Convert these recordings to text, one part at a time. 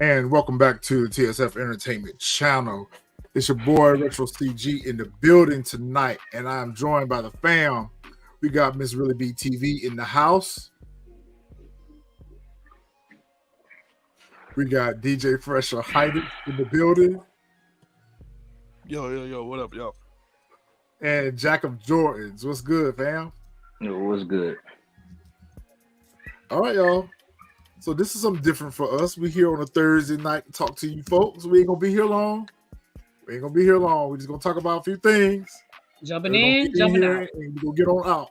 And welcome back to the TSF Entertainment channel. It's your boy retrocg in the building tonight, and I'm joined by the fam. We got Miss Really B TV in the house. We got DJ Fresh Your Highness in the building. Yo, what up, yo? And Jack of Jordans. What's good, fam? Yo, what's good? All right, y'all. So this is something different for us. We're here on a Thursday night to talk to you folks. We ain't gonna be here long. We're just gonna talk about a few things. Jumping in, jumping out. And we're gonna get on out.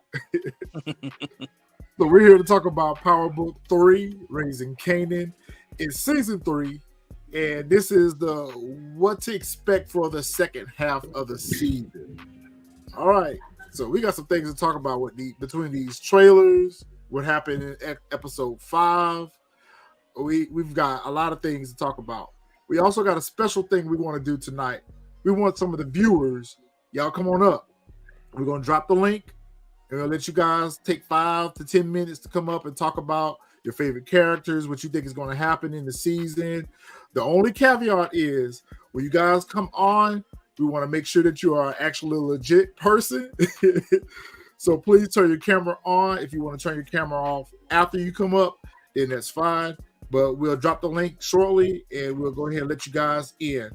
So we're here to talk about Power Book 3, Raising Kanan. It's season 3, and this is the what to expect for the second half of the season. All right. So we got some things to talk about between these trailers, what happened in episode 5. We've got a lot of things to talk about. We also got a special thing we want to do tonight. We want some of the viewers, y'all come on up. We're going to drop the link, and we'll let you guys take 5 to 10 minutes to come up and talk about your favorite characters, what you think is going to happen in the season. The only caveat is when you guys come on, we want to make sure that you are actually a legit person. So please turn your camera on. If you want to turn your camera off after you come up, then that's fine. But we'll drop the link shortly, and we'll go ahead and let you guys in.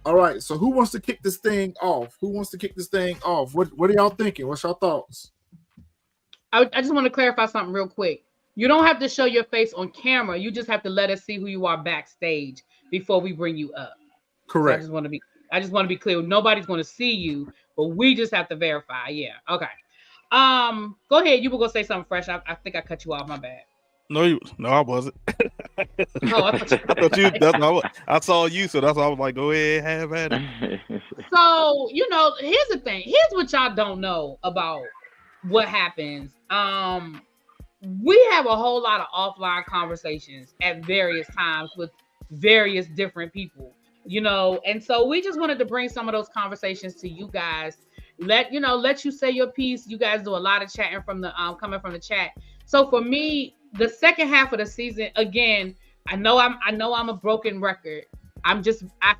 All right, so who wants to kick this thing off? What are y'all thinking? What's your thoughts? I just want to clarify something real quick. You don't have to show your face on camera. You just have to let us see who you are backstage before we bring you up. Correct. So I just want to be clear. Nobody's going to see you, but we just have to verify. Yeah. Okay. Go ahead. You were gonna say something, Fresh. I think I cut you off. My bad. No, I wasn't. Oh, I thought you. I saw you, so that's why I was like, go ahead, have at it. So here's the thing. Here's what y'all don't know about what happens. We have a whole lot of offline conversations at various times with various different people. And so we just wanted to bring some of those conversations to you guys. Let you say your piece. You guys do a lot of chatting from the coming from the chat. So for me, the second half of the season, again, I know I'm a broken record. I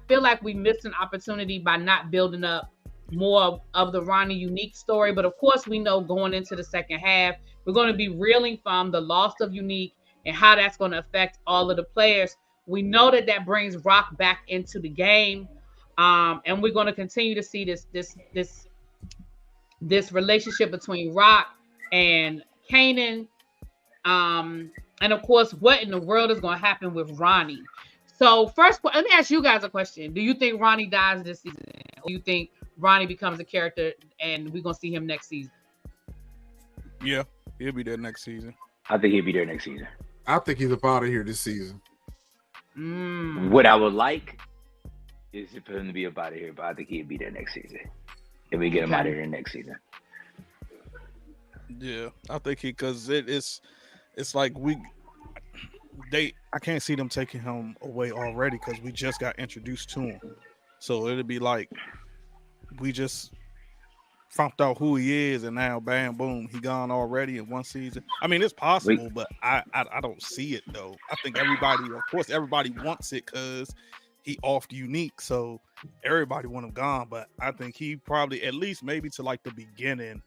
feel like we missed an opportunity by not building up more of the Ronnie Unique story. But of course, we know going into the second half, we're going to be reeling from the loss of Unique and how that's going to affect all of the players. We know that brings Rock back into the game, and we're going to continue to see this relationship between Rock and Kanan, and of course, what in the world is going to happen with Ronnie? So first, let me ask you guys a question: do you think Ronnie dies this season, or do you think Ronnie becomes a character and we're going to see him next season? Yeah, he'll be there next season. I think he'll be there next season. I think he's up out of here this season. What I would like is for him to be up out of here, but I think he'll be there next season. If we get him out of here next season. Yeah, I think because it's like I can't see them taking him away already because we just got introduced to him. So it'll be like we just found out who he is, and now bam, boom, he gone already in one season. I mean, it's possible, but I don't see it though. I think everybody wants it because he off Unique, so everybody want him gone. But I think he probably at least maybe to like the beginning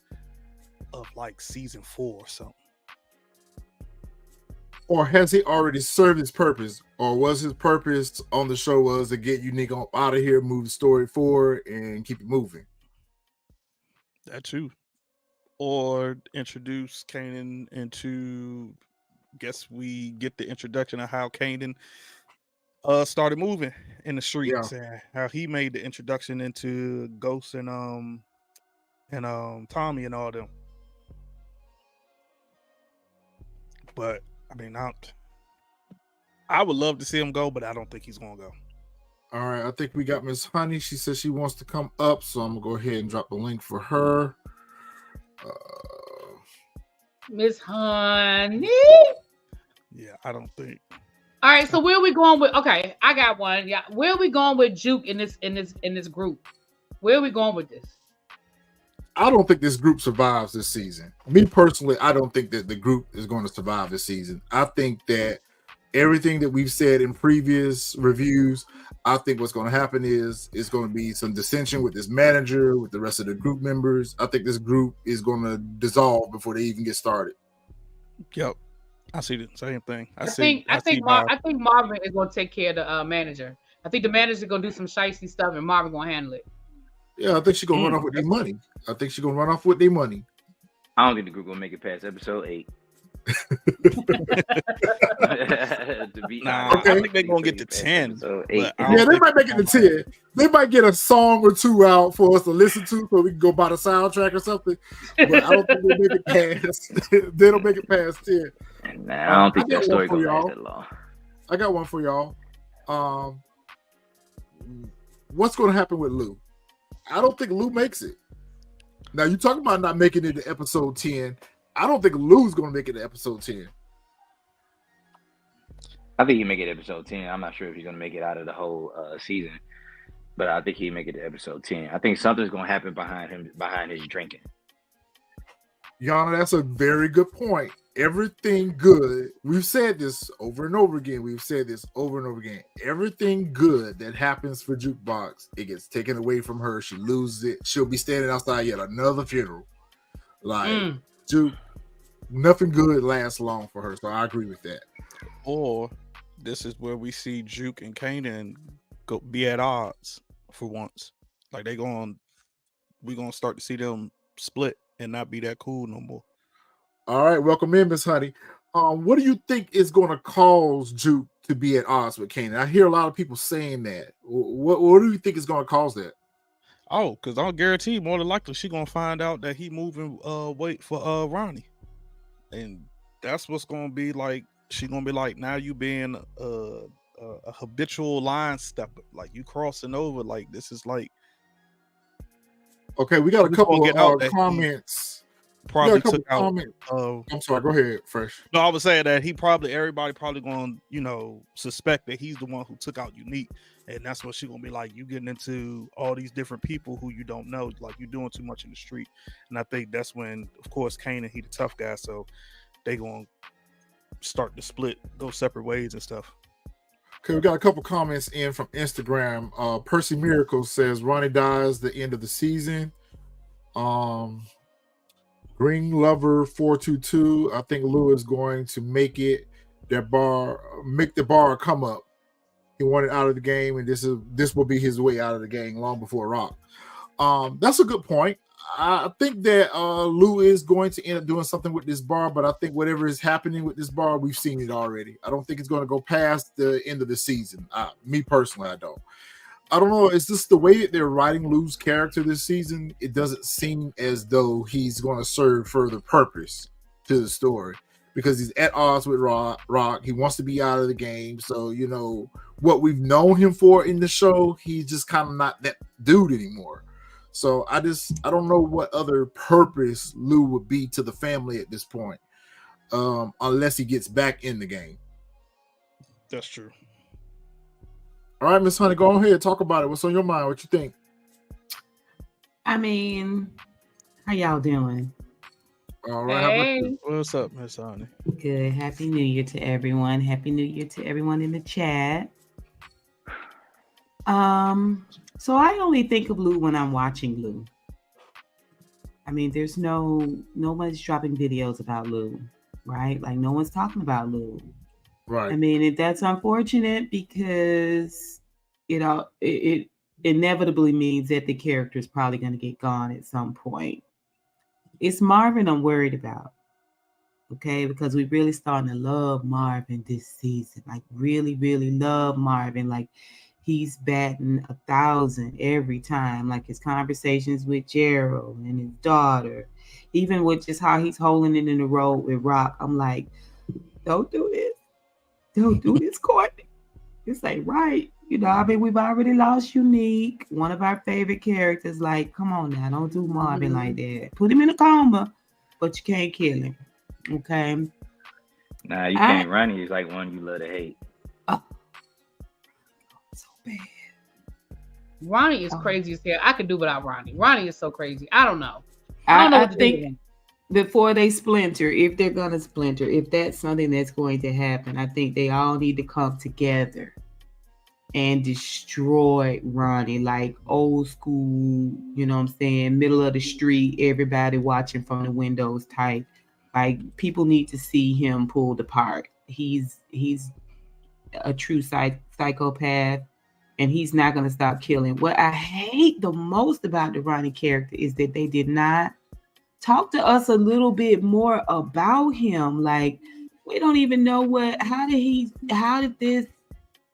of like season 4 or something. Or has he already served his purpose? Or was his purpose on the show was to get Unique out of here, move the story forward, and keep it moving? That too. Or introduce Kanan into, guess we get the introduction of how Kanan started moving in the streets, and how he made the introduction into Ghost and Tommy and all them. But I mean, I would love to see him go, but I don't think he's gonna go. All right, I think we got Miss Honey. She says she wants to come up, so I'm gonna go ahead and drop the link for her. Miss Honey. Yeah, I don't think. All right, so where are we going with? Okay, I got one. Yeah, where are we going with Juke in this group? Where are we going with this? I don't think this group survives this season. Me personally, I don't think that the group is going to survive this season. I think that everything that we've said in previous reviews, I think what's going to happen is it's going to be some dissension with this manager, with the rest of the group members. I think this group is going to dissolve before they even get started. Yep, I see the same thing. I think Marvin is going to take care of the manager. I think the manager is going to do some shicey stuff, and Marvin going to handle it. Yeah, I think she's going to run off with their money. I think she's going to run off with their money. I don't think the group will make it past episode 8. I think they're gonna get to 10. Yeah, they might make it to 10. They might get a song or two out for us to listen to, so we can go buy the soundtrack or something. But I don't think they make it past. They don't make it past 10. Nah, I don't think that story goes that long. I got one for y'all. What's going to happen with Lou? I don't think Lou makes it. Now you talking about not making it to episode 10. I don't think Lou's going to make it to episode 10. I think he make it to episode 10. I'm not sure if he's going to make it out of the whole season, but I think he make it to episode 10. I think something's going to happen behind his drinking. Yana, that's a very good point. Everything good. We've said this over and over again. Everything good that happens for Jukebox, it gets taken away from her. She loses it. She'll be standing outside yet another funeral. Like, Juke, nothing good lasts long for her. So I agree with that. Or this is where we see Juke and KANAN be at odds for once. Like we're gonna start to see them split and not be that cool no more. All right, welcome in, Miss Honey. What do you think is going to cause Juke to be at odds with KANAN? I hear a lot of people saying that. What do you think is going to cause that? Oh, because I'll guarantee more than likely she's gonna find out that he moving weight for Ronnie, and that's what's gonna be like. She's gonna be like, now you being a habitual line stepper, like you crossing over. Like this is like. Okay, we got a couple of comments. Probably took out. I'm sorry. Go ahead, Fresh. No, I was saying that everybody probably going to suspect that he's the one who took out Unique, and that's what she's gonna be like. You getting into all these different people who you don't know, like you doing too much in the street. And I think that's when, of course, KANAN, he the tough guy, so they gonna start to split, go separate ways and stuff. Okay, we got a couple comments in from Instagram. Percy Miracle says Ronnie dies the end of the season. Green Lover 422. I think Lou is going to make the bar come up. He wanted out of the game, and this will be his way out of the game long before Rock. That's a good point. I think that Lou is going to end up doing something with this bar, but I think whatever is happening with this bar, we've seen it already. I don't think it's going to go past the end of the season. Me personally, I don't. I don't know. It's just the way that they're writing Lou's character this season. It doesn't seem as though he's going to serve further purpose to the story because he's at odds with Rock. He wants to be out of the game. So, what we've known him for in the show, he's just kind of not that dude anymore. So I don't know what other purpose Lou would be to the family at this point, unless he gets back in the game. That's true. All right, Miss Honey, go ahead. Talk about it. What's on your mind? What you think? I mean, how y'all doing? All right. Hey. What's up, Miss Honey? Good. Happy New Year to everyone. Happy New Year to everyone in the chat. So I only think of Lou when I'm watching Lou. I mean, there's nobody's dropping videos about Lou, right? Like no one's talking about Lou. Right. I mean, that's unfortunate because it inevitably means that the character is probably going to get gone at some point. It's Marvin I'm worried about, okay? Because we really starting to love Marvin this season. Like really, really love Marvin. Like he's batting 1,000 every time. Like his conversations with Gerald and his daughter, even with just how he's holding it in the road with Rock. I'm like, don't do this. Don't do this, Courtney. This ain't right. You know, I mean, we've already lost Unique, one of our favorite characters. Like, come on now, don't do Marvin like that. Put him in a coma, but you can't kill him. Okay. Nah, you can't. Ronnie is like one you love to hate. Oh, so bad. Ronnie is crazy as hell. I could do without Ronnie. Ronnie is so crazy. I don't know. I don't know what to think. Before they splinter, if they're gonna splinter, if that's something that's going to happen, I think they all need to come together and destroy Ronnie, like old school, you know what I'm saying, middle of the street, everybody watching from the windows type. Like, people need to see him pulled apart. He's a true psychopath, and he's not going to stop killing. What I hate the most about the Ronnie character is that they did not talk to us a little bit more about him. Like, we don't even know how did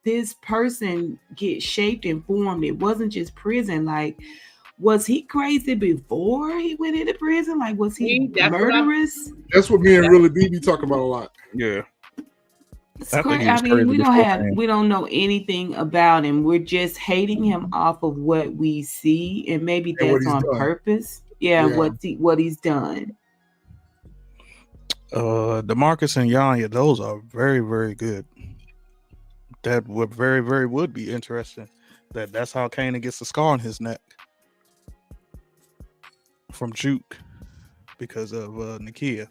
this person get shaped and formed? It wasn't just prison. Like, was he crazy before he went into prison? Like, was he murderous? That's what me and Really BB talk about a lot. Yeah. I mean, we don't know anything about him. We're just hating him off of what we see, and maybe that's on purpose. Yeah, what he's done. DeMarcus and Yanya, those are very, very good. That would would be interesting. That's how Kanan gets the scar on his neck from Juke because of Nakia.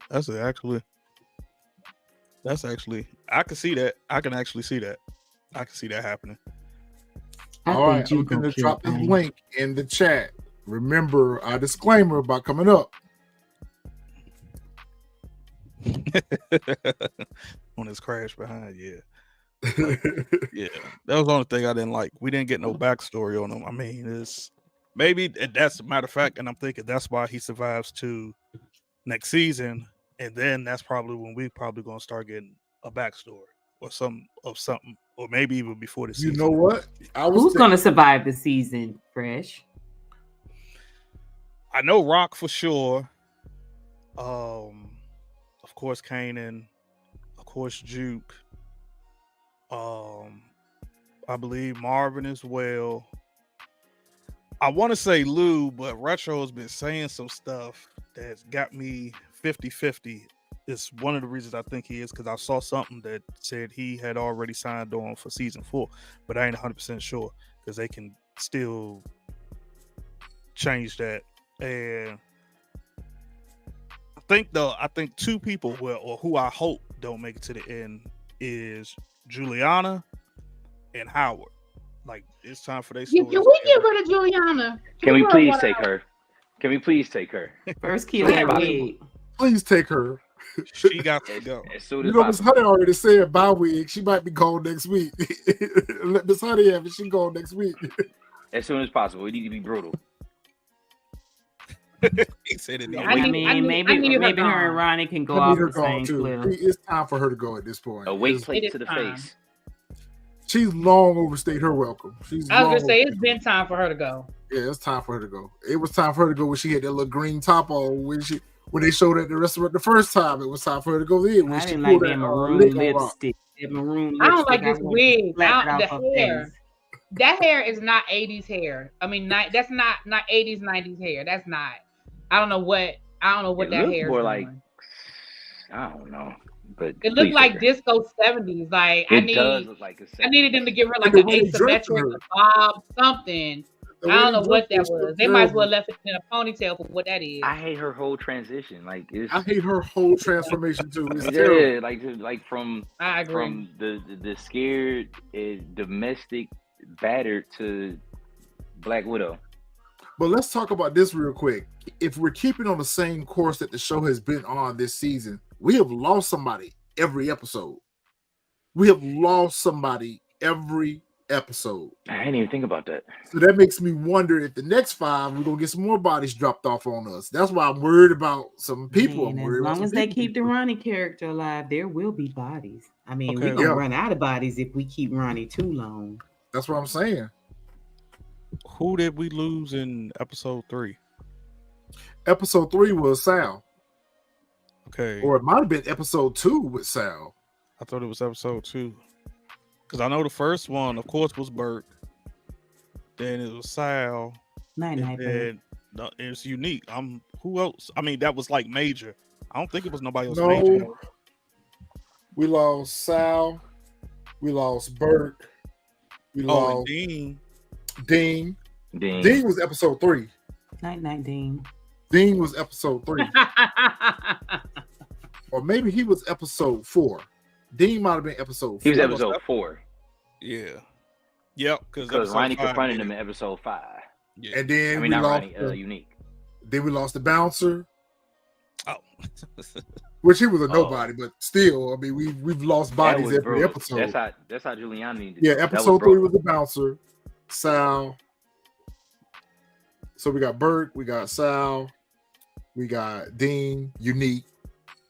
That's actually I can see that. I can actually see that. I can see that happening. All right, I'm going to drop the link in the chat. Remember our disclaimer about coming up. On his crash behind, yeah. Yeah, that was the only thing I didn't like. We didn't get no backstory on him. I mean, that's a matter of fact, and I'm thinking that's why he survives to next season, and then that's probably when we probably gonna start getting a backstory or something, or maybe even before the season. You know what? Who's gonna survive the season, Fresh? I know Rock for sure. Of course, Kanan. Of course, Juke. I believe Marvin as well. I want to say Lou, but Retro has been saying some stuff that's got me 50-50. It's one of the reasons I think he is, because I saw something that said he had already signed on for season 4, but I ain't 100% sure because they can still change that. And I think two people or who I hope don't make it to the end is Juliana and Howard. Like, it's time for their story. Can we get rid of Juliana? Can we please take her? Can we please take her? First kill that wig. Please take her. She got to go. As soon as you know, Miss Honey already said bye wig. She might be gone next week. Let Miss Honey have it. She gone next week. As soon as possible. We need to be brutal. He said it. Maybe her and Ronnie can go off the same cliff. It's time for her to go at this point. A weight plate to the face. She's long overstayed her welcome. I was gonna say it's been time for her to go. Yeah, it's time for her to go. It was time for her to go when she had that little green top on. When they showed at the restaurant the first time, it was time for her to go in. When I didn't like that maroon lipstick. That maroon lipstick. I don't like this wig. The hair. That hair is not 80s hair. I mean, that's not 80s, 90s hair. That's not. I don't know what that hair is. More like, I don't know. But it looked like disco 70s. Like I needed them to give her like an asymmetric bob something. I don't know what that was. They might as well left it in a ponytail for what that is. I hate her whole transition. I hate her whole transformation too. It's terrible. like from the scared domestic battered to Black Widow. But let's talk about this real quick. If we're keeping on the same course that the show has been on this season, we have lost somebody every episode. We have lost somebody every episode. I didn't even think about that. So that makes me wonder if the next 5, we're going to get some more bodies dropped off on us. That's why I'm worried about some people. As long as they keep the Ronnie character alive, there will be bodies. I mean, we're going to run out of bodies if we keep Ronnie too long. That's what I'm saying. Who did we lose in episode 3? Episode 3 was Sal. Okay. Or it might have been episode 2 with Sal. I thought it was episode 2. Because I know the first one, of course, was Bert. Then it was Sal. Night, And then it's Unique. Who else? I mean, that was like major. I don't think it was nobody else major. No, we lost Sal. We lost Bert. We and lost Dean. Dean. Ding. Dean was episode 3. Night, Dean. Dean was episode 3. Or maybe he was episode 4. Dean might have been episode 4. He was episode 4. Yeah. Yep. Because Ronnie confronted him in episode 5. Yeah. And then I mean, we not lost Ronnie, Unique. Then we lost the bouncer, Oh. which he was a nobody, but still, I mean, we've lost That bodies was every brutal. episode. That's how Giuliani needed. Yeah, That episode 3 brutal. was the bouncer, Sal. So we got Bert, we got Sal, we got Dean, Unique,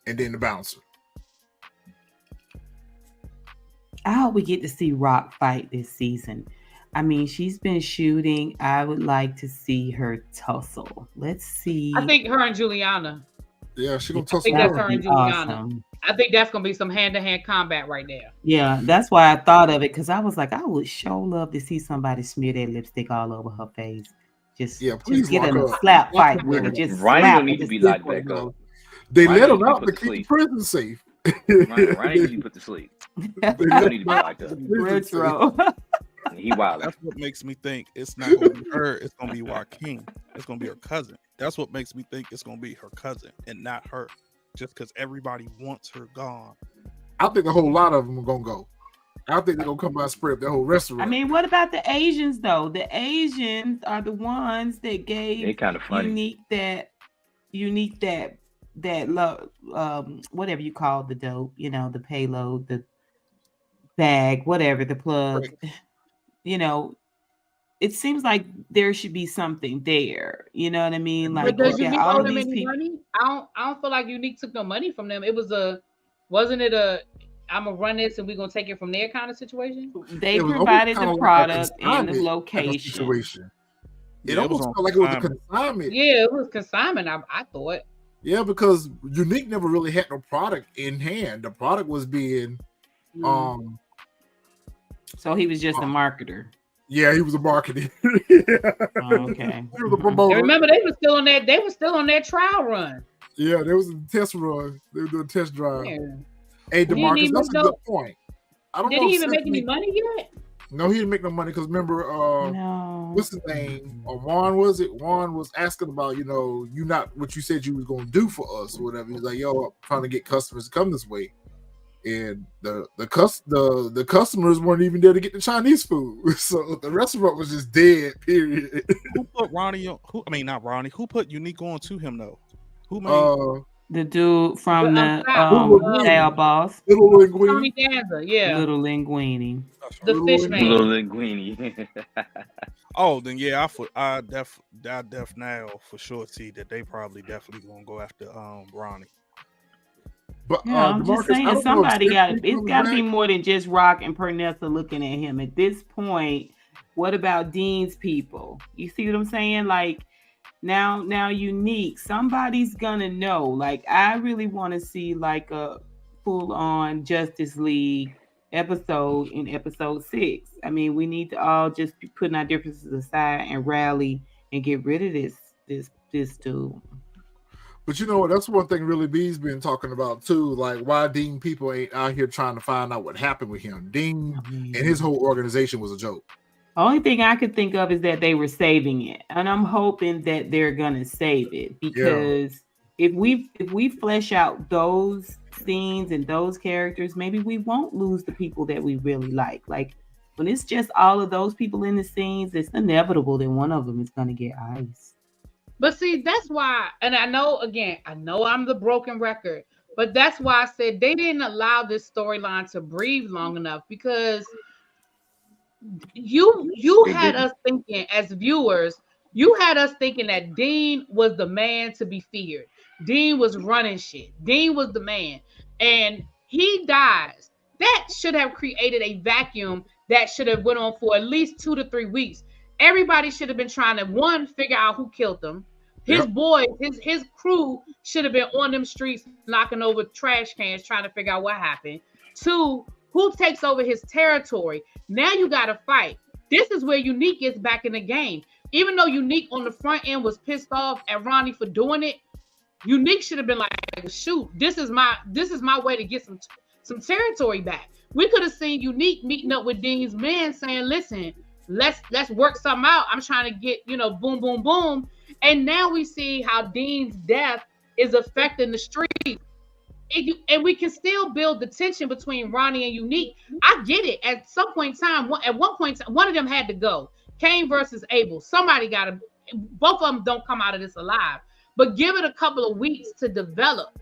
and then the bouncer. I hope we get to see Rock fight this season. I mean, she's been shooting. I would like to see her tussle. Let's see. I think her and Juliana. Yeah, she gonna I tussle think with that's her. her and Juliana. I think that's gonna be some hand-to-hand combat right there. Yeah, that's why I thought of it, because I was like, I would sure love to see somebody smear that lipstick all over her face. Just please get in lock a up. slap Lock fight her with her. up. Just Ronnie slap don't need her. to be Just- locked back up. They Ronnie let need him to be out put to to keep the sleep. prison safe. Ronnie need to be put to sleep. They He let don't need to him be out locked up. to keep the prison safe. Retro. He wild. That's what makes me think it's not gonna be her. It's gonna be Joaquin. It's gonna be her cousin. That's what makes me think it's gonna be her cousin and not her. Just because everybody wants her gone. I think a whole lot of them are gonna go. I think they're gonna come by and spread the whole restaurant. I mean, what about the Asians though? The Asians are the ones that They gave kind of funny. unique that love, whatever you call the dope, the payload, the bag, whatever, the plug. It seems like there should be something there. You know what I mean? Like, But does you got Unique all owe them these any people. money? I don't feel like Unique took no money from them. It was wasn't it a I'm gonna run this and we're gonna take it from there kind of situation? They It was almost provided kinda the like a product and the consignment type of location. situation. It Yeah, it was almost on felt like it was a consignment. consignment. Yeah, it was consignment. I thought. Yeah, because Unique never really had no product in hand. The product was being, So he was just a marketer. yeah, he was a marketing. Oh, okay. He was a And promoter. remember, they were still on that. They were still on that trial run. Yeah, there was a test run. They were doing a test drive. Yeah. Hey, He didn't DeMarcus, even that's a know- good point. I don't Did know he if even make any money yet? No, he didn't make no money because remember, No. what's his name? Juan was it? Juan was asking about, you not what you said you was gonna do for us or whatever. He's like, yo, I'm trying to get customers to come this way. And the customers weren't even there to get the Chinese food. So the restaurant was just dead, period. Who put Ronnie on? Not Ronnie. Who put Unique on to him though? Who made? The dude from the Little Sal Boss, Little Linguini. Tony Danza, yeah, Little Linguini. the Little fish Linguini. man. Little linguini. Oh, then yeah, I def now for sure see that they probably definitely gonna go after Ronnie. But Yeah, I'm just DeMarcus, I saying don't know if somebody got Stephanie it's comes got to be back. more than just Rock and Pernessa looking at him at this point. What about Dean's people? You see what I'm saying? Like now Unique, somebody's gonna know. Like I really want to see like a full on Justice League episode in episode 6. I mean, we need to all just be putting our differences aside and rally and get rid of this dude. But you know what? That's one thing really B's been talking about too. Like why Dean people ain't out here trying to find out what happened with him. Dean and his whole organization was a joke. Only thing I could think of is that they were saving it, and I'm hoping that they're gonna save it because if we flesh out those scenes and those characters, maybe we won't lose the people that we really like. Like when it's just all of those people in the scenes, it's inevitable that one of them is gonna get ice. But see, that's why, and I know I'm the broken record, but that's why I said they didn't allow this storyline to breathe long enough because you had us thinking as viewers, you had us thinking that Dean was the man to be feared. Dean was running shit. Dean was the man. And he dies. That should have created a vacuum that should have went on for at least 2 to 3 weeks. Everybody should have been trying to figure out who killed them. His boys, his crew should have been on them streets knocking over trash cans trying to figure out what happened. Two, who takes over his territory? Now you got to fight. This is where Unique gets back in the game. Even though Unique on the front end was pissed off at Ronnie for doing it, Unique should have been like, shoot, this is my way to get some territory back. We could have seen Unique meeting up with Dean's men saying, listen, let's work something out. I'm trying to get, boom, boom, boom. And now we see how Dean's death is affecting the street. And we can still build the tension between Ronnie and Unique. I get it. At some point in time, one of them had to go. Kane versus Abel. Somebody got to. Both of them don't come out of this alive. But give it a couple of weeks to develop.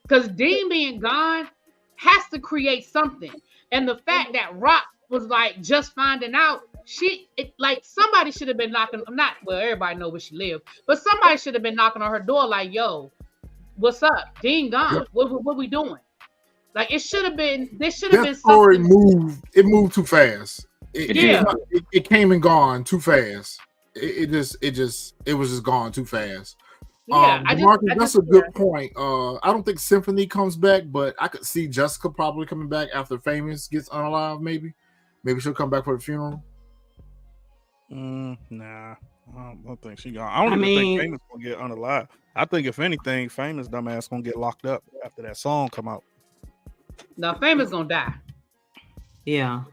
Because Dean being gone has to create something. And the fact that Rock was like just finding out, somebody should have been knocking. Everybody know where she lived, but somebody should have been knocking on her door like, yo, what's up? Dean gone. Yep. What we doing? Like it should have been. There should have been something. It moved too fast. It came and gone too fast. It was just gone too fast. Yeah, Marcus, that's a good point. I don't think Symphony comes back, but I could see Jessica probably coming back after Famous gets unalive. Maybe she'll come back for the funeral. Nah, I don't think she gonna. I don't even think Famous gonna get unalive. I think if anything, Famous dumbass gonna get locked up after that song come out. No, Famous gonna die. Yeah.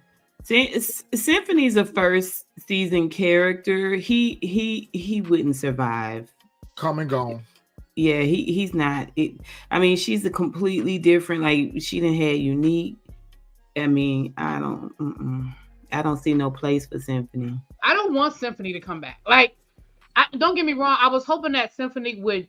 Symphony's a first season character. He wouldn't survive. Come and gone. Yeah, he's not. She's a completely different. Like she didn't have Unique. I don't see no place for Symphony. I don't want Symphony to come back. Like, don't get me wrong. I was hoping that Symphony would,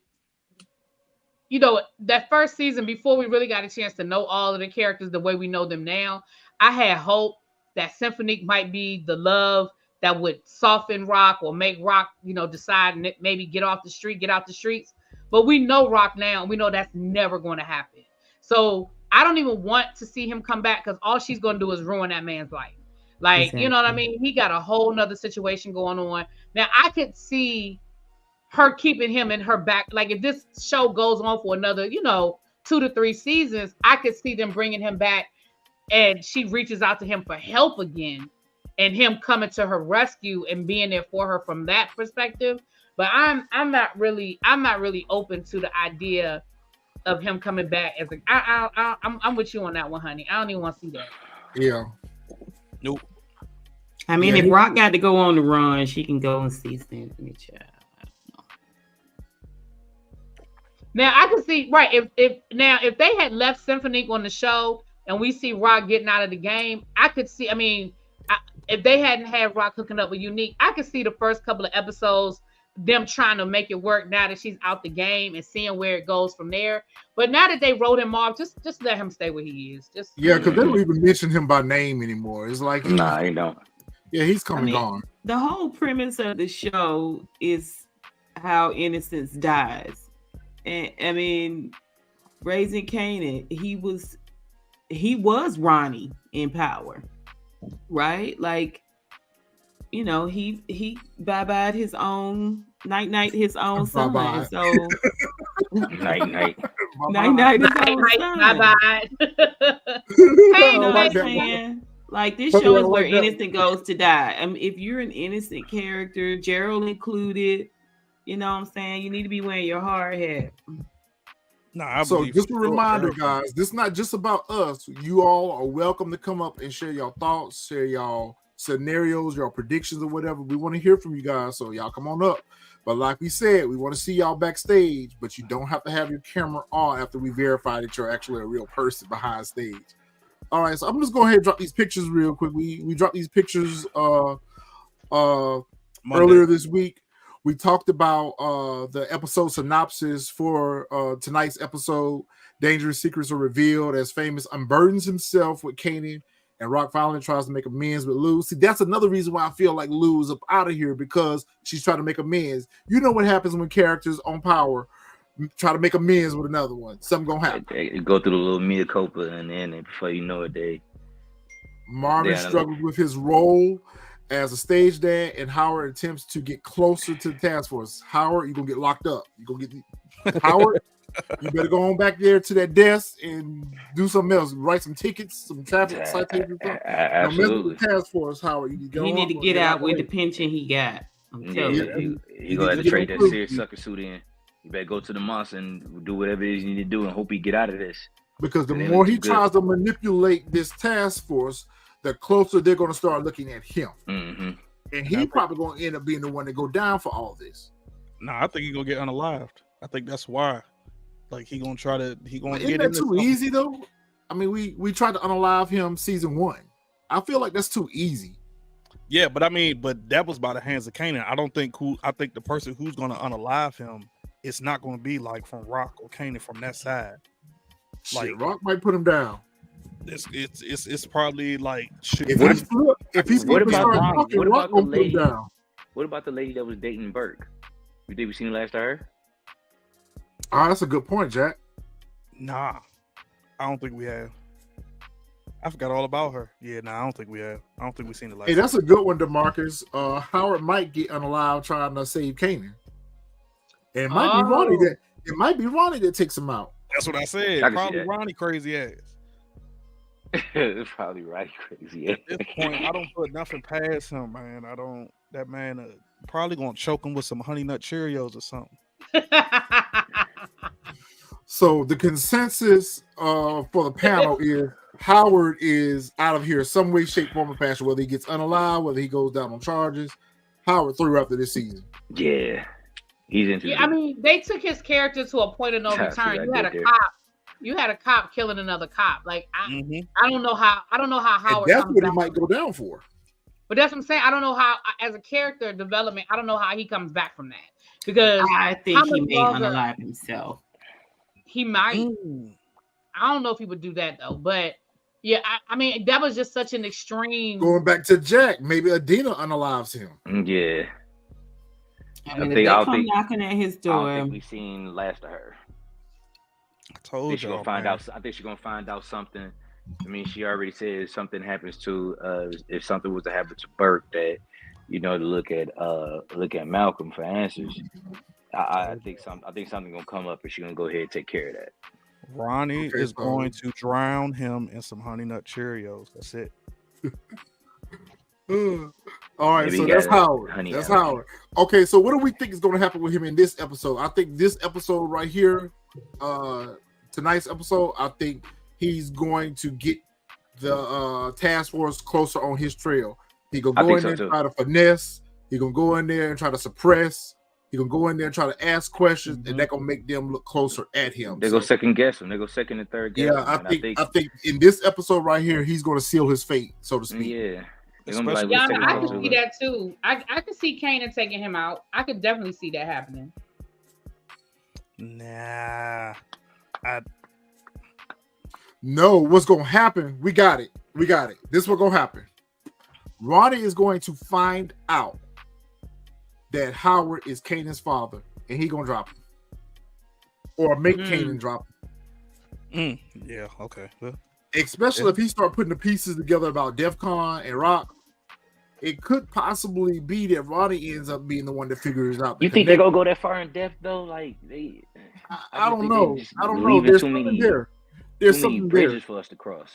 that first season before we really got a chance to know all of the characters the way we know them now. I had hope that Symphony might be the love that would soften Rock or make Rock, decide and maybe get out the streets. But we know Rock now, and we know that's never going to happen. So I don't even want to see him come back because all she's going to do is ruin that man's life. Like, exactly. You know what I mean? He got a whole nother situation going on. Now, I could see her keeping him in her back. Like, if this show goes on for another, 2 to 3 seasons, I could see them bringing him back and she reaches out to him for help again and him coming to her rescue and being there for her from that perspective. But I'm not really open to the idea of him coming back as I'm with you on that one, honey. I don't even want to see that. Yeah. Nope. If Rock got to go on the run, she can go and see Symphony Child. I don't know. Now I can see if they had left Symphony on the show and we see Rock getting out of the game, I could see. If they hadn't had Rock hooking up with Unique, I could see the first couple of episodes them trying to make it work now that she's out the game and seeing where it goes from there. But now that they wrote him off, just let him stay where he is. Because they don't even mention him by name anymore. It's like he don't. Yeah, he's coming on. The whole premise of the show is how innocence dies. And Raising Kanan, he was Ronnie in power, right? Like, he bye-bye'd his own night his own son. Bye-bye. So night. Night his own son. Bye-bye. Hey, like this show is where innocent goes to die. If you're an innocent character, Gerald included, you know what I'm saying? You need to be wearing your hard hat. So just a reminder, guys, this is not just about us. You all are welcome to come up and share your thoughts, share y'all scenarios, your predictions or whatever. We want to hear from you guys, so y'all come on up. But like we said, we want to see y'all backstage, but you don't have to have your camera on after we verify that you're actually a real person behind stage. All right, so I'm just going ahead and drop these pictures real quick. We dropped these pictures earlier this week. We talked about the episode synopsis for tonight's episode. Dangerous secrets are revealed as Famous unburdens himself with Kanan, and Rock finally tries to make amends with Lou. See, that's another reason why I feel like Lou is up out of here, because she's trying to make amends. You know what happens when characters on power try to make amends with another one. Something gonna happen. They go through the little mea culpa, and then before you know it, Marvin struggles with his role as a stage dad, and Howard attempts to get closer to the task force. Howard, you're gonna get locked up. You're gonna get Howard. You better go on back there to that desk and do something else. Write some tickets, some traffic citations. Don't mess with the task force, Howard. You need to get out with the pension he got. I'm telling you. He gonna have to trade that serious sucker suit in. You better go to the monster and do whatever it is you need to do and hope he get out of this. Because the more he tries to manipulate this task force, the closer they're going to start looking at him. Mm-hmm. And he's probably going to end up being the one to go down for all this. Nah, I think he's going to get unalived. I think that's why. Like, he going to try to... Isn't that too easy, though? I mean, we tried to unalive him season 1. I feel like that's too easy. Yeah, but I mean, that was by the hands of Kanan. I think the person who's going to unalive him, it's not going to be like from Rock or Kanan from that side. Like Rock might put him down. It's probably like if he's what about the lady? What about the lady that was dating Burke? Did we see last of her? Oh, that's a good point, Jack. Nah, I don't think we have. I forgot all about her. Yeah, I don't think we have. I don't think we've seen the last. Hey, that's a good one, DeMarcus. Howard might get unalive trying to save Kanan. And it might be Ronnie that. It might be Ronnie that takes him out. That's what I said. Probably Ronnie crazy ass. It's probably Ronnie crazy ass. At this point, I don't put nothing past him, man. That man probably gonna choke him with some Honey Nut Cheerios or something. So the consensus for the panel is Howard is out of here some way, shape, form, or fashion. Whether he gets unalived, whether he goes down on charges, Howard through after this season. Yeah. He's into I mean, they took his character to a point of no return. You had a cop killing another cop. Like I don't know how Howard. And that's what he might go down for. But that's what I'm saying. I don't know how, as a character development, I don't know how he comes back from that. Because I think he may unalive himself. He might. I don't know if he would do that though. But yeah, I mean, that was just such an extreme. Going back to Jack, maybe Adina unalives him. Yeah. I mean, if they come knocking at his door. I don't think we've seen last of her. I told you. I think she's gonna find out something. I mean, she already said if something happens to if something was to happen to Burke, that to look at Malcolm for answers. I think something gonna come up, and she's gonna go ahead and take care of that. Ronnie is going to drown him in some Honey Nut Cheerios. That's it. All right, so that's Howard. That's Howard. Okay, so what do we think is going to happen with him in this episode? I think this episode right here, tonight's episode, I think he's going to get the task force closer on his trail. He gonna go in there and try to finesse. He gonna go in there and try to suppress. He gonna go in there and try to ask questions, and that gonna make them look closer at him. They go second guess him. They go second and third guess. Yeah, I think in this episode right here, he's gonna seal his fate, so to speak. Yeah. I can see that too. I can see Kanan taking him out. I could definitely see that happening. Nah. No, what's gonna happen? We got it. This is what's gonna happen. Ronnie is going to find out that Howard is Kanan's father, and he gonna drop him. Or make Kanan drop him. Yeah, okay. Well, especially if he start putting the pieces together about DEF CON and Rock. It could possibly be that Ronnie ends up being the one that figures out. You think they're gonna go that far in depth though? Like I don't know. There's something there. There's something bridges for us to cross.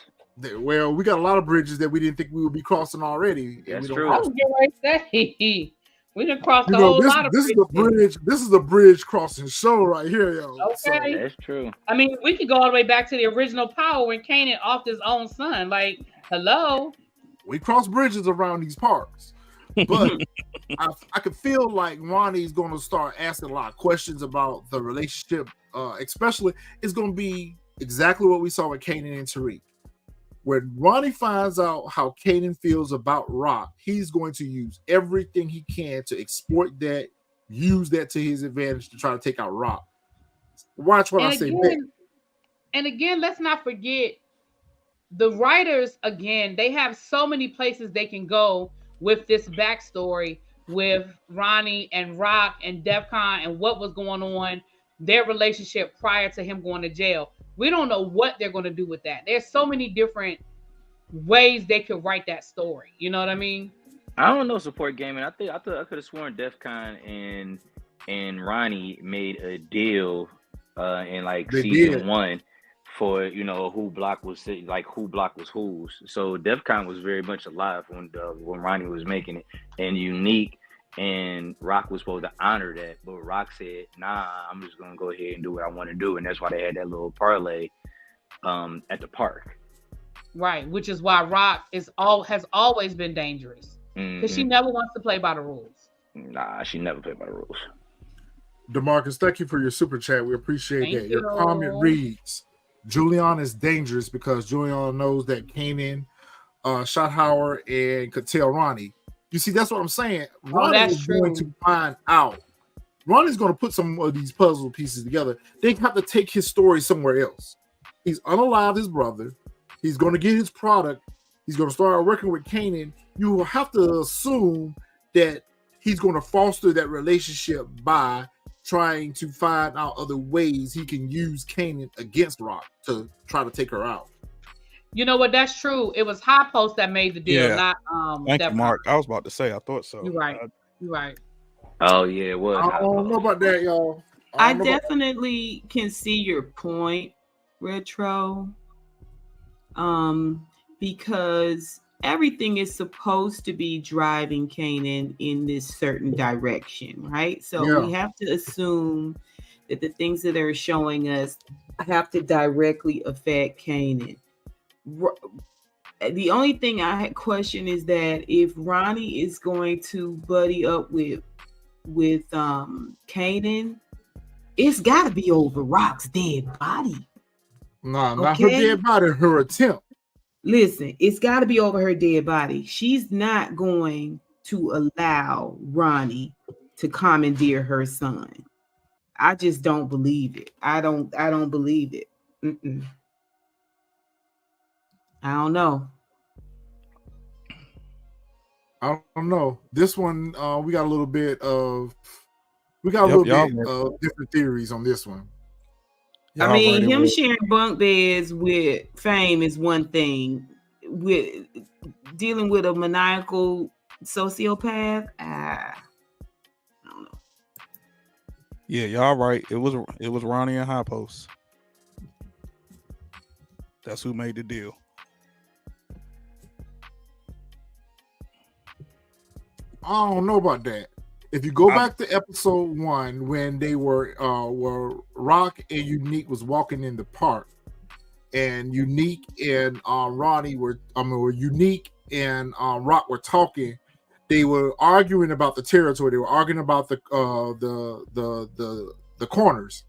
Well, we got a lot of bridges that we didn't think we would be crossing already. That's true. I was getting ready to say we done crossed a whole lot of bridges. This is a bridge crossing show right here, yo. Okay, so, that's true. I mean, we could go all the way back to the original Power when Kanan offed his own son. Like, hello. We cross bridges around these parks, but I could feel like Ronnie's going to start asking a lot of questions about the relationship. Especially, it's going to be exactly what we saw with Kanan and Tariq. When Ronnie finds out how Kanan feels about Rock, he's going to use everything he can to exploit that, use that to his advantage to try to take out Rock. Watch what I say. And again, let's not forget, the writers, again, they have so many places they can go with this backstory with Ronnie and Rock and DEF CON and what was going on, their relationship prior to him going to jail. We don't know what they're going to do with that. There's so many different ways they could write that story. You know what I mean? I don't know support gaming. I could have sworn DEF CON and Ronnie made a deal in like They season did. 1 for who block was whose. So DEFCON was very much alive when Ronnie was making it, and Unique and Rock was supposed to honor that, but Rock said, "Nah, I'm just gonna go ahead and do what I want to do," and that's why they had that little parlay at the park. Right, which is why Rock has always been dangerous because she never wants to play by the rules. Nah, she never played by the rules. DeMarcus, thank you for your super chat. We appreciate Thank that. Your you. comment reads, Julian is dangerous because Julian knows that Kanan shot Howard and could tell Ronnie. You see, that's what I'm saying. Ronnie that's is going true. to find out. Ronnie's going to put some of these puzzle pieces together. They have to take his story somewhere else. He's unalived his brother. He's going to get his product. He's going to start working with Kanan. You will have to assume that he's going to foster that relationship by trying to find out other ways he can use Kanan against Rock to try to take her out. You know what? That's true. It was High Post that made the deal, not Thank you, Mark. I was about to say, I thought so. You're right. You're right. Oh yeah, it was. I don't know about that, y'all. I definitely can see your point, Retro. Because everything is supposed to be driving Kanan in this certain direction, right? So we have to assume that the things that they're showing us have to directly affect Kanan. The only thing I had question is that if Ronnie is going to buddy up with Kanan, it's got to be over Rock's dead body. Nah, not her dead body, her attempt. Listen, it's got to be over her dead body. She's not going to allow Ronnie to commandeer her son. I just don't believe it. I don't believe it. I don't know. I don't know. This one, we got a little bit of different theories on this one. I mean, him sharing bunk beds with Fame is one thing. With dealing with a maniacal sociopath, I don't know. Yeah, y'all right. It was Ronnie and High Post. That's who made the deal. I don't know about that. If you go back to episode 1 when they were Rock and Unique was walking in the park, and Unique and Ronnie were Unique and Rock were talking. They were arguing about the territory. They were arguing about the corners.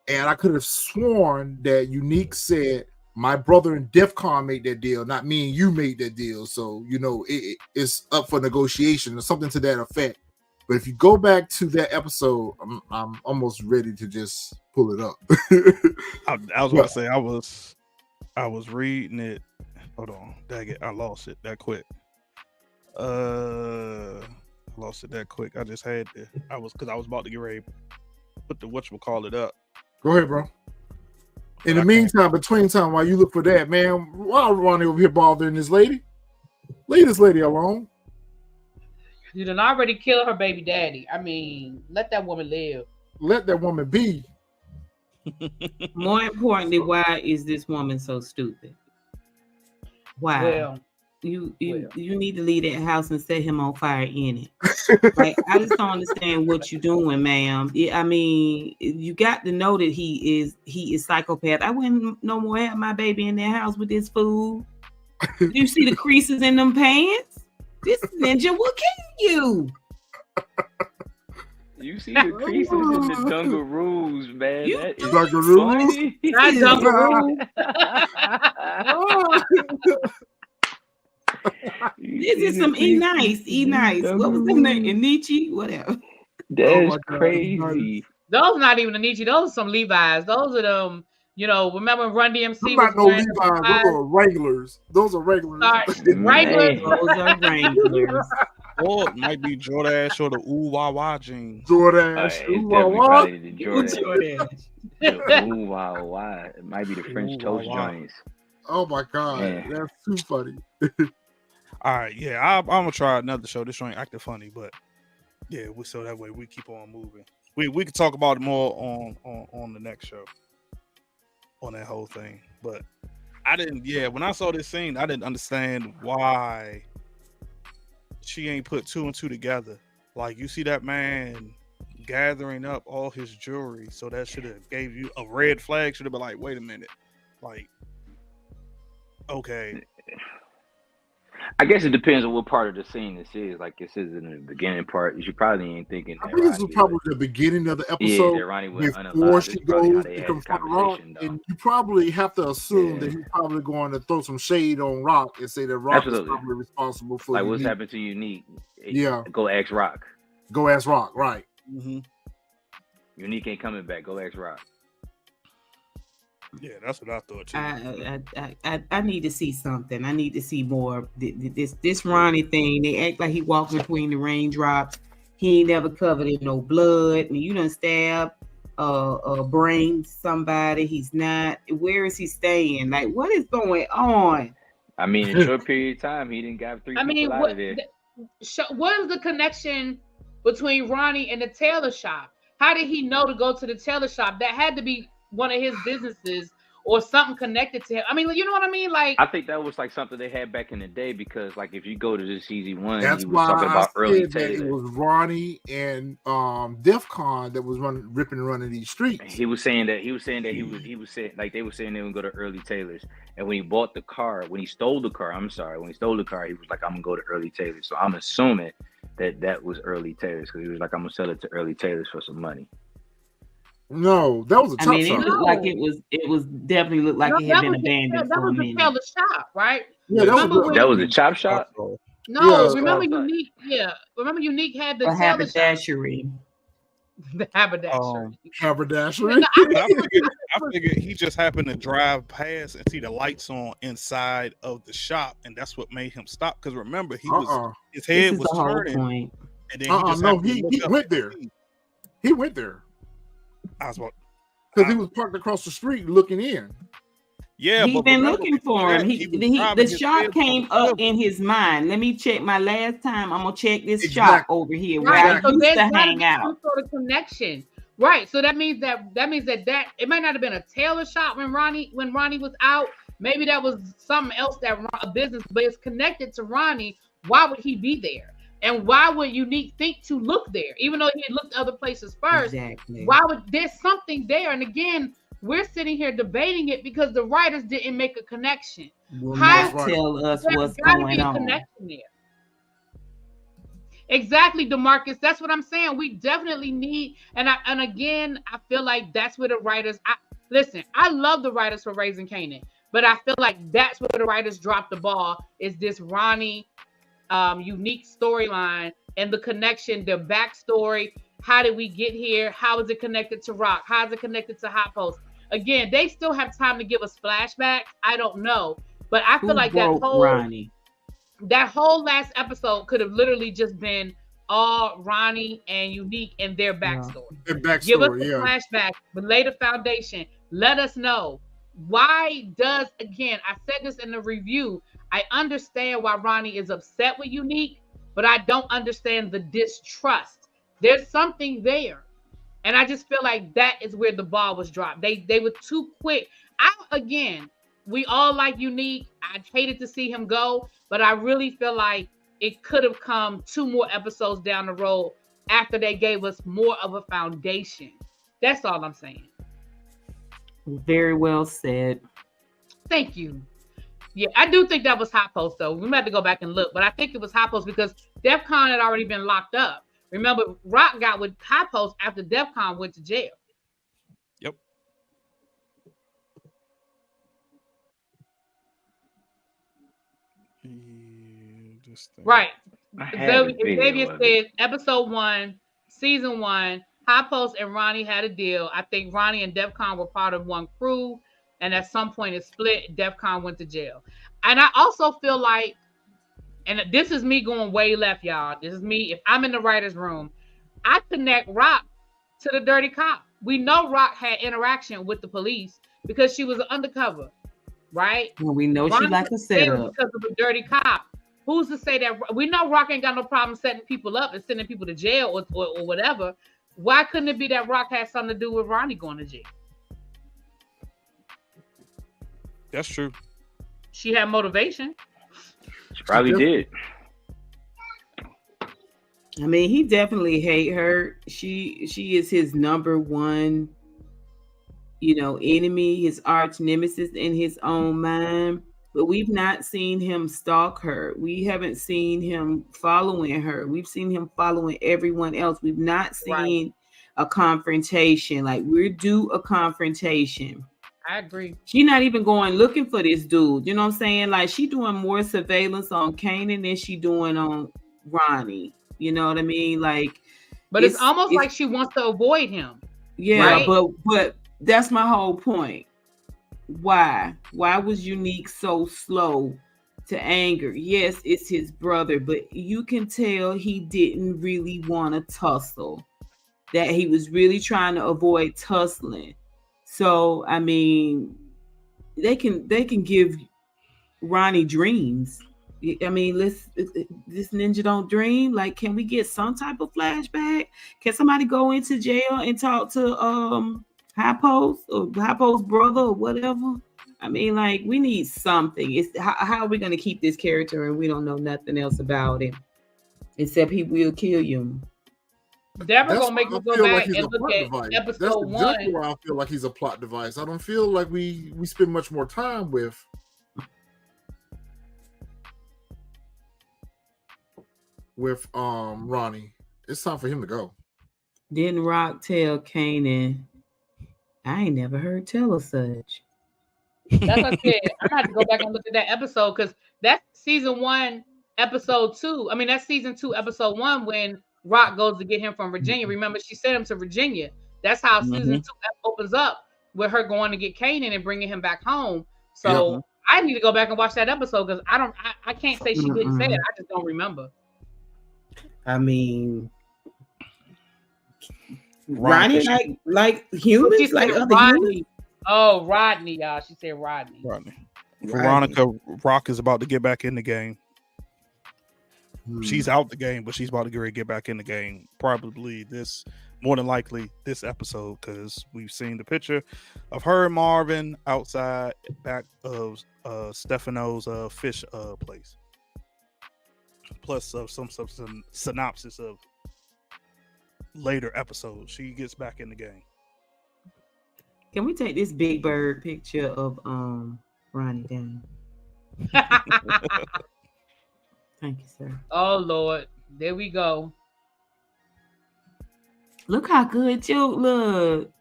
And I could have sworn that Unique said, "My brother and DEFCON made that deal, not me and you made that deal. So it's up for negotiation," or something to that effect. But if you go back to that episode, I'm almost ready to just pull it up. I was about to say I was reading it. Hold on, dang it, I lost it that quick. I lost it that quick. I just had to. I was about to get ready to put the whatchamacallit up. Go ahead, bro. In the meantime, between time, while you look for that, man, why Ronnie over here bothering this lady? Leave this lady alone. You done already killed her baby daddy. I mean, let that woman live. Let that woman be. More importantly, why is this woman so stupid? Why? Well, you need to leave that house and set him on fire in it. Like, I just don't understand what you're doing, ma'am. I mean, you got to know that he is psychopath. I wouldn't no more have my baby in their house with this fool. You see the creases in them pants? This ninja will kill you. You see the creases in the dungaroos, man. That is Dungaroos? Not dungaroos. This is some E-Nice. What was the name? Enichi? Whatever. That's crazy. Those not even Enichi. Those are some Levi's. Those are them. Remember Run DMC? I'm not no Levi's. Those are Wranglers. Those are Wranglers. Wranglers. Those are Wranglers. Or it might be Jordache or the Ooh Wah Wah jeans. Jordache. Ooh Wah Wah. Ooh Wah Wah. It might be the French toast joints. Oh my God, that's too funny. All right, yeah, I'm gonna try another show. This show ain't acting funny, but yeah, so that way we keep on moving. we could talk about it more on the next show on that whole thing. But I didn't. Yeah, when I saw this scene, I didn't understand why she ain't put two and two together. Like, you see that man gathering up all his jewelry, so that should have gave you a red flag. Should have been like, wait a minute, like, okay. I guess it depends on what part of the scene this is. Like, this is in the beginning part. You should probably ain't thinking. I think this was probably the beginning of the episode. Yeah, that Ronnie went before unalive. she This is probably how goes they to had this confront Rock, conversation, though. and you probably have to assume Yeah. that he's probably going to throw some shade on Rock and say that Rock Absolutely. is probably responsible for Like, what's Unique. happened to Unique? Yeah. Go ask Rock. Go ask Rock, right? Mm-hmm. Unique ain't coming back. Go ask Rock. Yeah, that's what I thought too. I need to see something. I need to see more. This Ronnie thing. They act like he walking between the raindrops. He ain't never covered in no blood. I mean, you done stab brain somebody. He's not. Where is he staying? Like, what is going on? I mean, in a short period of time, he didn't got three people out of there. What is the connection between Ronnie and the tailor shop? How did he know to go to the tailor shop? That had to be one of his businesses or something connected to him. I mean, you know what I mean? Like, I think that was like something they had back in the day, because like if you go to this season one, That's he was why talking I about early said that it Taylor. was Ronnie and DEFCON that was ripping and running these streets. He was saying that he was saying like they were saying they would go to early Taylor's, and when he bought the car, when he stole the car, he was like, I'm gonna go to early Taylor's. So I'm assuming that was early Taylor's, because he was like, I'm gonna sell it to early Taylor's for some money. No, that was a I top mean, it shop. looked like it was definitely looked like it had been abandoned that for a was the minute. tailor shop, right? Yeah, that Remember was when- That was a chop shop. No, Yeah, remember oh, Unique? Yeah, remember Unique had the Or tailor shop, haberdashery. the haberdashery. Haberdashery. I figured he just happened to drive past and see the lights on inside of the shop, and that's what made him stop. Because remember, he was his This head is was the whole turning, point. and then he just No, happened to he look up went and there. see. He went there I was about, because he was parked across the street looking in. yeah, He's but been remember, looking for him. he was The driving his shop head came from the up in his mind. Let me check my last time. I'm gonna check this shop Exactly. over here where Right, I so used there's to gotta hang be out. some sort of connection. Right, so that means that it might not have been a tailor shop when Ronnie was out. Maybe that was something else, a business, but it's connected to Ronnie. Why would he be there? And why would Unique think to look there, even though he had looked other places first? Exactly. Why would there's something there? And again, we're sitting here debating it because the writers didn't make a connection. Will How- not tell us There's what's gotta going be a on. connection there. Exactly, DeMarcus. That's what I'm saying. We definitely need, and again, I feel like that's where the writers. Listen, I love the writers for Raising Kanan, but I feel like that's where the writers dropped the ball. Is this Ronnie Unique storyline and the connection, their backstory? How did we get here? How is it connected to Rock? How is it connected to Hot Post? Again, they still have time to give us flashbacks. I don't know, but I feel like that broke whole Ronnie? that whole last episode could have literally just been all Ronnie and Unique and their backstory. Their Give us backstory, the yeah. flashback, but lay the foundation. Let us know why does, again, I said this in the review, I understand why Ronnie is upset with Unique, but I don't understand the distrust. There's something there. And I just feel like that is where the ball was dropped. They were too quick. We all like Unique. I hated to see him go, but I really feel like it could have come 2 more episodes down the road after they gave us more of a foundation. That's all I'm saying. Very well said. Thank you. Yeah, I do think that was Hot Post, though. We might have to go back and look, but I think it was Hot Post because DEFCON had already been locked up. Remember, Rock got with Hot Post after DEFCON went to jail. Yep. Right. I have a video Xavier of it. said episode 1, season 1, Hot Post and Ronnie had a deal. I think Ronnie and DEFCON were part of one crew, and at some point it split. DEFCON went to jail. And I also feel like, and this is me going way left, y'all. This is me. If I'm in the writer's room, I connect Rock to the dirty cop. We know Rock had interaction with the police because she was an undercover, right? Well, we know she Ronnie like a was there setup. because of a dirty cop. Who's to say that we know Rock ain't got no problem setting people up and sending people to jail or whatever? Why couldn't it be that Rock had something to do with Ronnie going to jail? That's true. She had motivation. She probably did. I mean, he definitely hate her. She is his number one, enemy, his arch nemesis in his own mind. But we've not seen him stalk her. We haven't seen him following her. We've seen him following everyone else. We've not seen a confrontation. Like, we're due a confrontation. I agree. She's not even going looking for this dude. You know what I'm saying? Like, she doing more surveillance on Kanan than she doing on Ronnie. You know what I mean? Like, but it's almost like she wants to avoid him. Yeah, right? but that's my whole point. Why was Unique so slow to anger? Yes, it's his brother, but you can tell he didn't really want to tussle. That he was really trying to avoid tussling. So, I mean, they can give Ronnie dreams. I mean, this ninja don't dream. Like, can we get some type of flashback? Can somebody go into jail and talk to High Post or High Post brother or whatever? I mean, like, we need something. It's how are we going to keep this character and we don't know nothing else about him except he will kill you. Deborah gonna make me go back and look at episode 1. That's exactly why I feel like he's a plot device. I don't feel like we spend much more time with Ronnie. It's time for him to go. Didn't Rock tell Kanan, I ain't never heard tell of such? That's what I said. I'm gonna have to go back and look at that episode because that's season 1, episode 2. I mean, that's season 2, episode 1 when Rock goes to get him from Virginia. Remember, she sent him to Virginia. That's how season 2 opens up with her going to get Kanan and bringing him back home. So I need to go back and watch that episode because I can't say she didn't say it. I just don't remember. I mean, Ronnie like humans, like other humans. Oh, Rodney, y'all. She said Rodney. Veronica, Rock is about to get back in the game. She's out the game, but she's about to get back in the game. Probably more than likely this episode, because we've seen the picture of her and Marvin outside back of Stefano's fish place. Plus some synopsis of later episodes. She gets back in the game. Can we take this Big Bird picture of Ronnie down? Thank you, sir. Oh Lord, there we go. Look how good Juke look.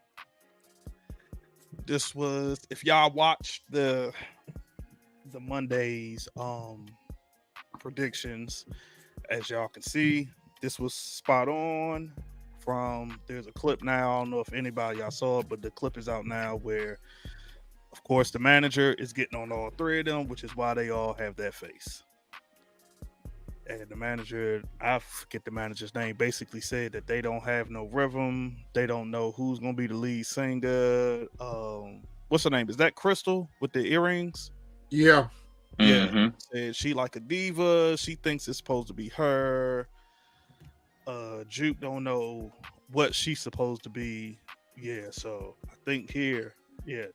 This was, if y'all watched the Monday's predictions, as y'all can see, this was spot on. There's a clip now. I don't know if anybody y'all saw it, but the clip is out now where, of course, the manager is getting on all three of them, which is why they all have that face. And the manager, I forget the manager's name, basically said that they don't have no rhythm. They don't know who's going to be the lead singer. What's her name? Is that Crystal with the earrings? Yeah. Yeah. Said she like a diva. She thinks it's supposed to be her. Juke don't know what she's supposed to be. Yeah, so I think here, yes.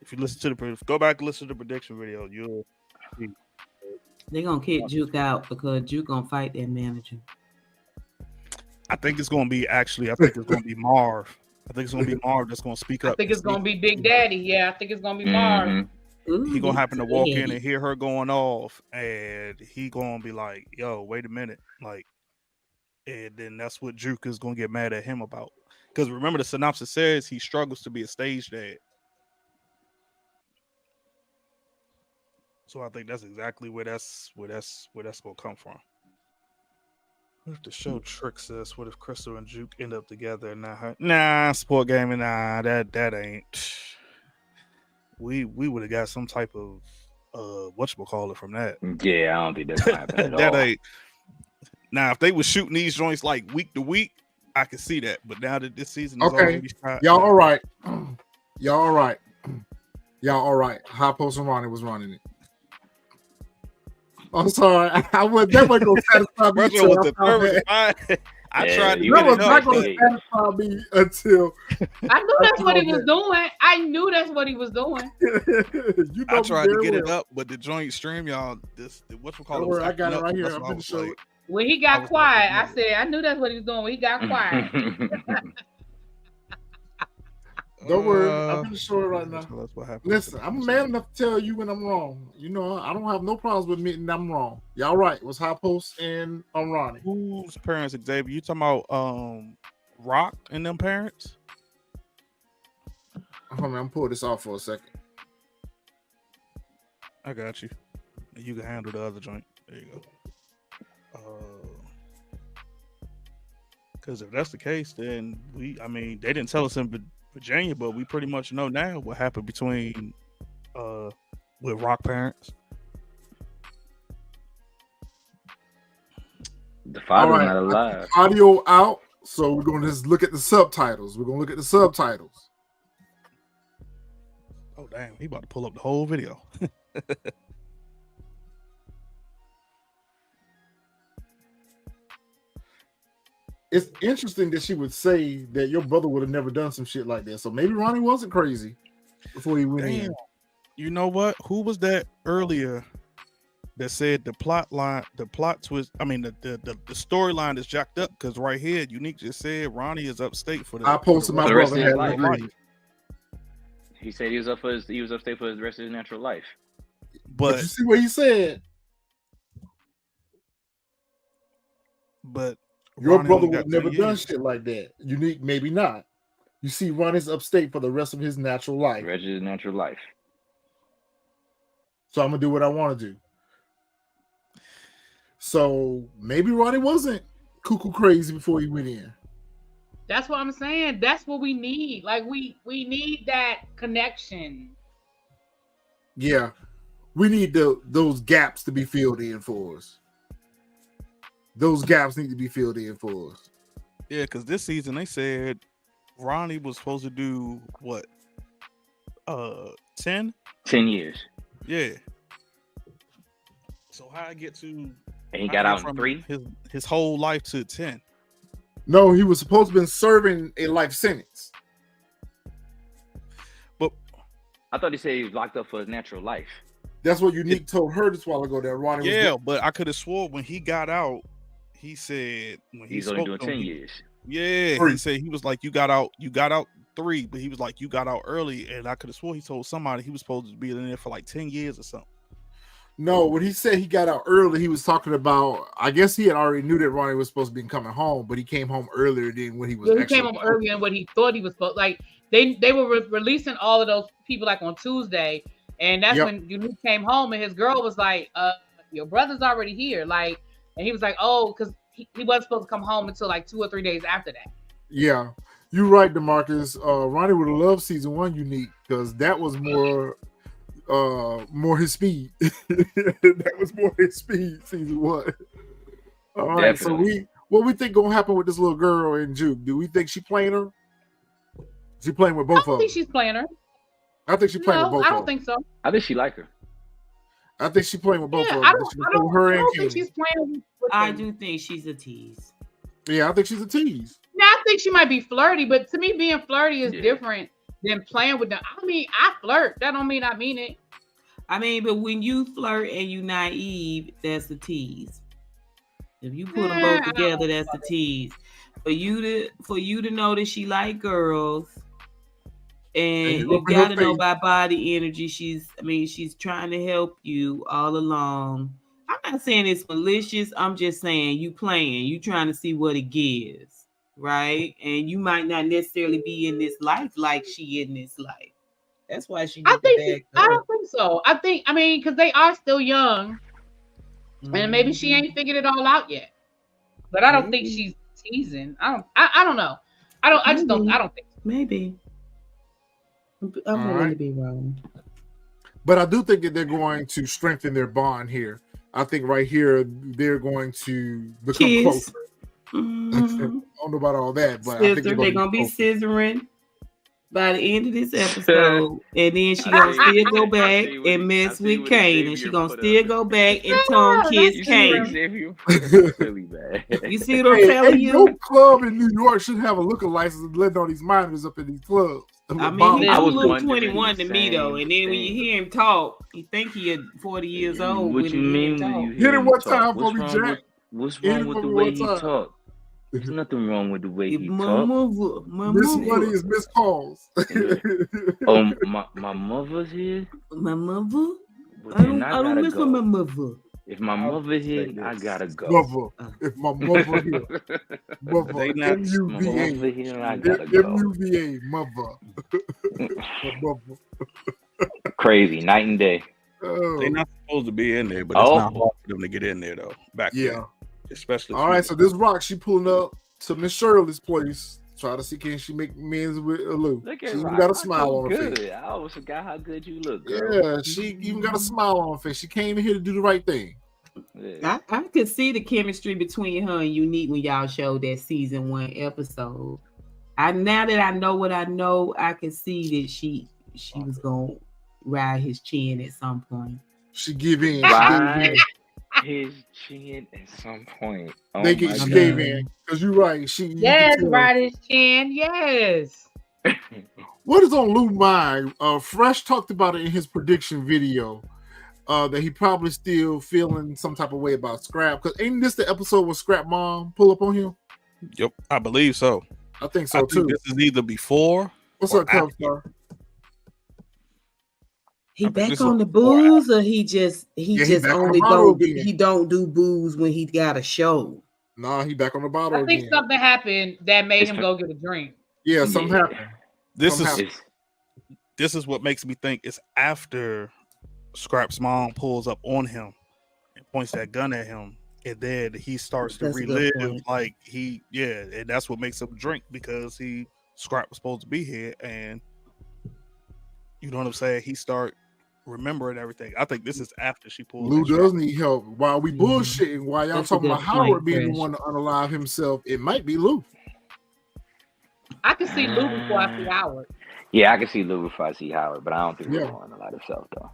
If you listen to go back and listen to the prediction video, you'll see. They're gonna kick Juke out because Juke gonna fight that manager. I think it's gonna be Marv. I think it's gonna be Marv that's gonna speak up. I think it's gonna be Big Daddy. Yeah, I think it's gonna be Marv. He gonna happen to walk in and hear her going off, and he gonna be like, "Yo, wait a minute!" Like, and then that's what Juke is gonna get mad at him about. Because remember, the synopsis says he struggles to be a stage dad. So I think that's exactly where that's gonna come from. What if the show tricks us? What if Crystal and Juke end up together? Nah, sport gaming. Nah, that ain't. We would have got some type of whatchamacallit from that. Yeah, I don't think that's gonna happen at that all. Ain't. Now, if they were shooting these joints like week to week, I could see that. But now that this season is already shot, y'all all right. Y'all all right. Y'all all right. High Post and Ronnie was running it. I'm sorry. That wasn't gonna satisfy me. I tried to you That get was it not up, going to but satisfy me until I knew that's what he was that. doing. I knew that's what he was doing. You know I me tried to very get it well. up, but the joint stream, y'all, what you call Don't it was worry, I got acting it up. right here. That's I'm what I going to was show like. it. When he I got was quiet, like, I said, I knew that's what he was doing when he got quiet. Don't worry, I'm going to show it right now. Tell us what happened. Listen, I'm man enough to tell you when I'm wrong. You know, I don't have no problems with admitting I'm wrong. Y'all right. It was High Post and Ronnie. Whose parents, Xavier? You talking about Rock and them parents? Hold on, I'm pull this off for a second. I got you. You can handle the other joint. There you go. Because if that's the case, then they didn't tell us in Virginia, but we pretty much know now what happened between with Rock parents. The father's All right, not alive. audio out, so we're going to just look at the subtitles. We're going to look at the subtitles. Oh damn, he about to pull up the whole video. It's interesting that she would say that your brother would have never done some shit like that. So maybe Ronnie wasn't crazy before he went in. You know what? Who was that earlier that said the plot twist? I mean, the storyline is jacked up because right here, Unique just said Ronnie is upstate for the. I posted my the rest brother of his had life. agreed. He said he was upstate for the rest of his natural life. But you see what he said. But your Ronnie brother only would got have never 10 done years. shit like that. Unique, maybe not. You see, Ronnie's upstate for the rest of his natural life. The rest of his natural life. So I'm gonna do what I want to do. So maybe Ronnie wasn't cuckoo crazy before he went in. That's what I'm saying. That's what we need. Like we need that connection. Yeah, we need those gaps to be filled in for us. Those gaps need to be filled in for us. Yeah, because this season they said Ronnie was supposed to do what? 10? 10 years. Yeah. So how I get to? And he got out in 3. His whole life to 10. No, he was supposed to have been serving a life sentence. But I thought he said he was locked up for his natural life. That's what Unique told her this while ago. That Ronnie was. Yeah, but I could have swore when he got out, he said when he's only doing 10 years. Yeah, 3. he said he was like you got out 3, but he was like you got out early, and I could have swore he told somebody he was supposed to be in there for like 10 years or something. No, when he said he got out early, he was talking about. I guess he had already knew that Ronnie was supposed to be coming home, but he came home earlier than when he was. He came home earlier than what he thought he was supposed. Like they were releasing all of those people like on Tuesday, and that's when Unique came home, and his girl was like, "Your brother's already here." Like, and he was like, "Oh, because he wasn't supposed to come home until like 2 or 3 days after that." Yeah, you're right, DeMarcus. Ronnie would have loved season 1 Unique because that was more his speed. That was more his speed, season 1. All right, Definitely. so what we think gonna happen with this little girl in Juke? Do we think she playing her? She playing with both of them? I don't think she's playing her. I think she's playing with both I of don't them. think so. I think she like her. I think she's playing with both of them. I don't think she's playing with I them. do think she's a tease. Yeah, I think she's a tease. Now, I think she might be flirty, but to me, being flirty is different than playing with them. I mean, I flirt. That don't mean I mean it. I mean, but when you flirt and you naive, that's a tease. If you put them both together, that's a tease. For you to know that she like girls, and you gotta know by body energy. She's trying to help you all along. I'm not saying it's malicious. I'm just saying you playing. You trying to see what it gives, right? And you might not necessarily be in this life like she in this life. That's why she. I don't think so. Because they are still young, and maybe she ain't figured it all out yet. But I don't think she's teasing. I don't know. I just don't. I don't think so. Maybe. I'm willing to be wrong. But I do think that they're going to strengthen their bond here. I think right here they're going to become closer. I don't know about all that, but I think they're gonna be scissoring. by the end of this episode, and then she gonna still go back and mess with Kanan. She gonna still go back and tongue kiss Kanan. You see what I'm telling you? No club in New York should have a liquor license and letting all these minors up in these clubs. I mean, he do look 21 to me though, and then when you hear him talk, you think he 40 years old. What you mean when you hit him one time for me, Jack? What's wrong with the way he talk? There's nothing wrong with the way he talk. Miss Money is Miss Calls. Oh, my mother's here. My mother? I don't miss my mother. If my mother here, I gotta go. Mother. If my mother here. Mother. M-U-V-A. I gotta go. M-U-V-A. Mother. Mother. Crazy. Night and day. They're not supposed to be in there, but it's not hard for them to get in there, though. Back then. Especially. All right, so this Rock, she pulling up to Miss Shirley's place. Try to see can she make amends with Lou. Look at she Rock. even got a smile on her face. I always forgot how good you look, girl. Yeah, she even got a smile on her face. She came in here to do the right thing. Yeah. I could see the chemistry between her and Unique when y'all showed that season 1 episode. Now that I know what I know, I can see that she was gonna ride his chin at some point. She give in. Ride his chin at some point. Oh she gave in. Because you're right. Ride his chin. Yes. What is on Lou's mind? Fresh talked about it in his prediction video. That he probably still feeling some type of way about Scrap. Because ain't this the episode where Scrap mom pull up on him? Yep, I believe so. I think so too. This is either before. What's up, Star? He back on the booze, or he just only he don't do booze when he got a show. Nah, he back on the bottle. I think something happened that made him go get a drink. Yeah, something happened. This is what makes me think it's after Scrap's mom pulls up on him and points that gun at him, and then he starts to relive like and that's what makes him drink, because Scrap was supposed to be here, and you know what I'm saying, he start remembering everything. I think this is after she pulls. Lou does need help. While we bullshitting, while y'all talking about Howard being the one to unalive himself, it might be Lou. I can see Lou before I see Howard. Yeah, I can see Lou before I see Howard, but I don't think Lou will unalive himself though.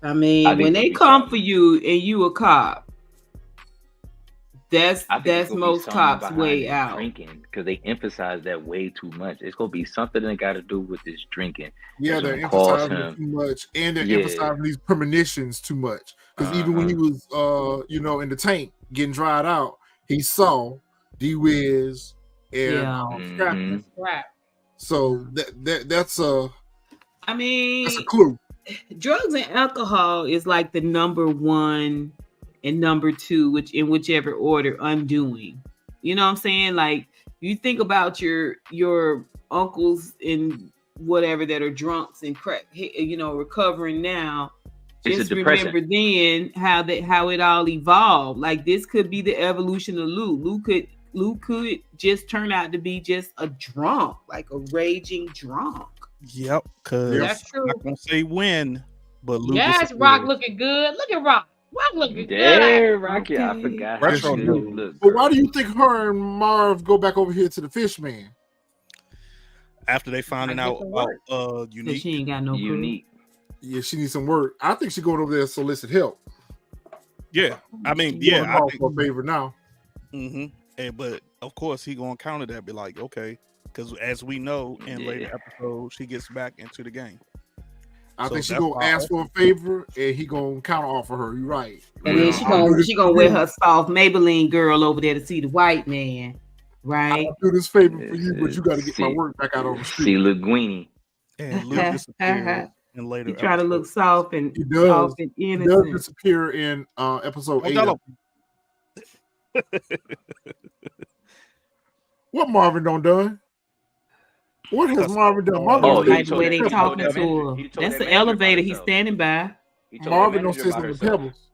I mean, when they come for you and you a cop, that's most cops' way out. Drinking, because they emphasize that way too much. It's gonna be something that got to do with this drinking. Yeah, they're emphasizing it too much, and they're emphasizing these premonitions too much. Because even when he was, in the tank getting dried out, he saw D-Wiz and Scrap. So that's a. I mean, that's a clue. Drugs and alcohol is like the number 1 and number 2, in whichever order, undoing. You know what I'm saying? Like, you think about your uncles and whatever that are drunks and crack, recovering now. Just remember then how it all evolved. Like, this could be the evolution of Lou. Lou could just turn out to be just a drunk, like a raging drunk. Yep, because that's true. I'm not gonna say when, but Lou. Yes, Rock looking good. Look at Rock. Rock looking good. Yeah, Rocky. I forgot. But why do you think her and Marv go back over here to the fish man? After they finding out about Unique. She ain't got no Unique. Yeah, she needs some work. I think she's going over there to solicit help. Yeah, I mean, I think for a favor now. But of course he gonna counter that, be like, okay, because as we know in later episodes, she gets back into the game. I think she gonna ask for a favor, and he gonna counter offer her. You're right. And then she gonna wear her soft Maybelline girl over there to see the white man, right? I'll do this favor for you, but you got to get my work back out on the street. See Linguini. And Lou disappears in later. You try to look soft and innocent. He does disappear in episode 8. What Marvin done? What has Marvin done? Like the way they talking to her. That's the elevator he's standing by. Marvin don't sit on the pebbles.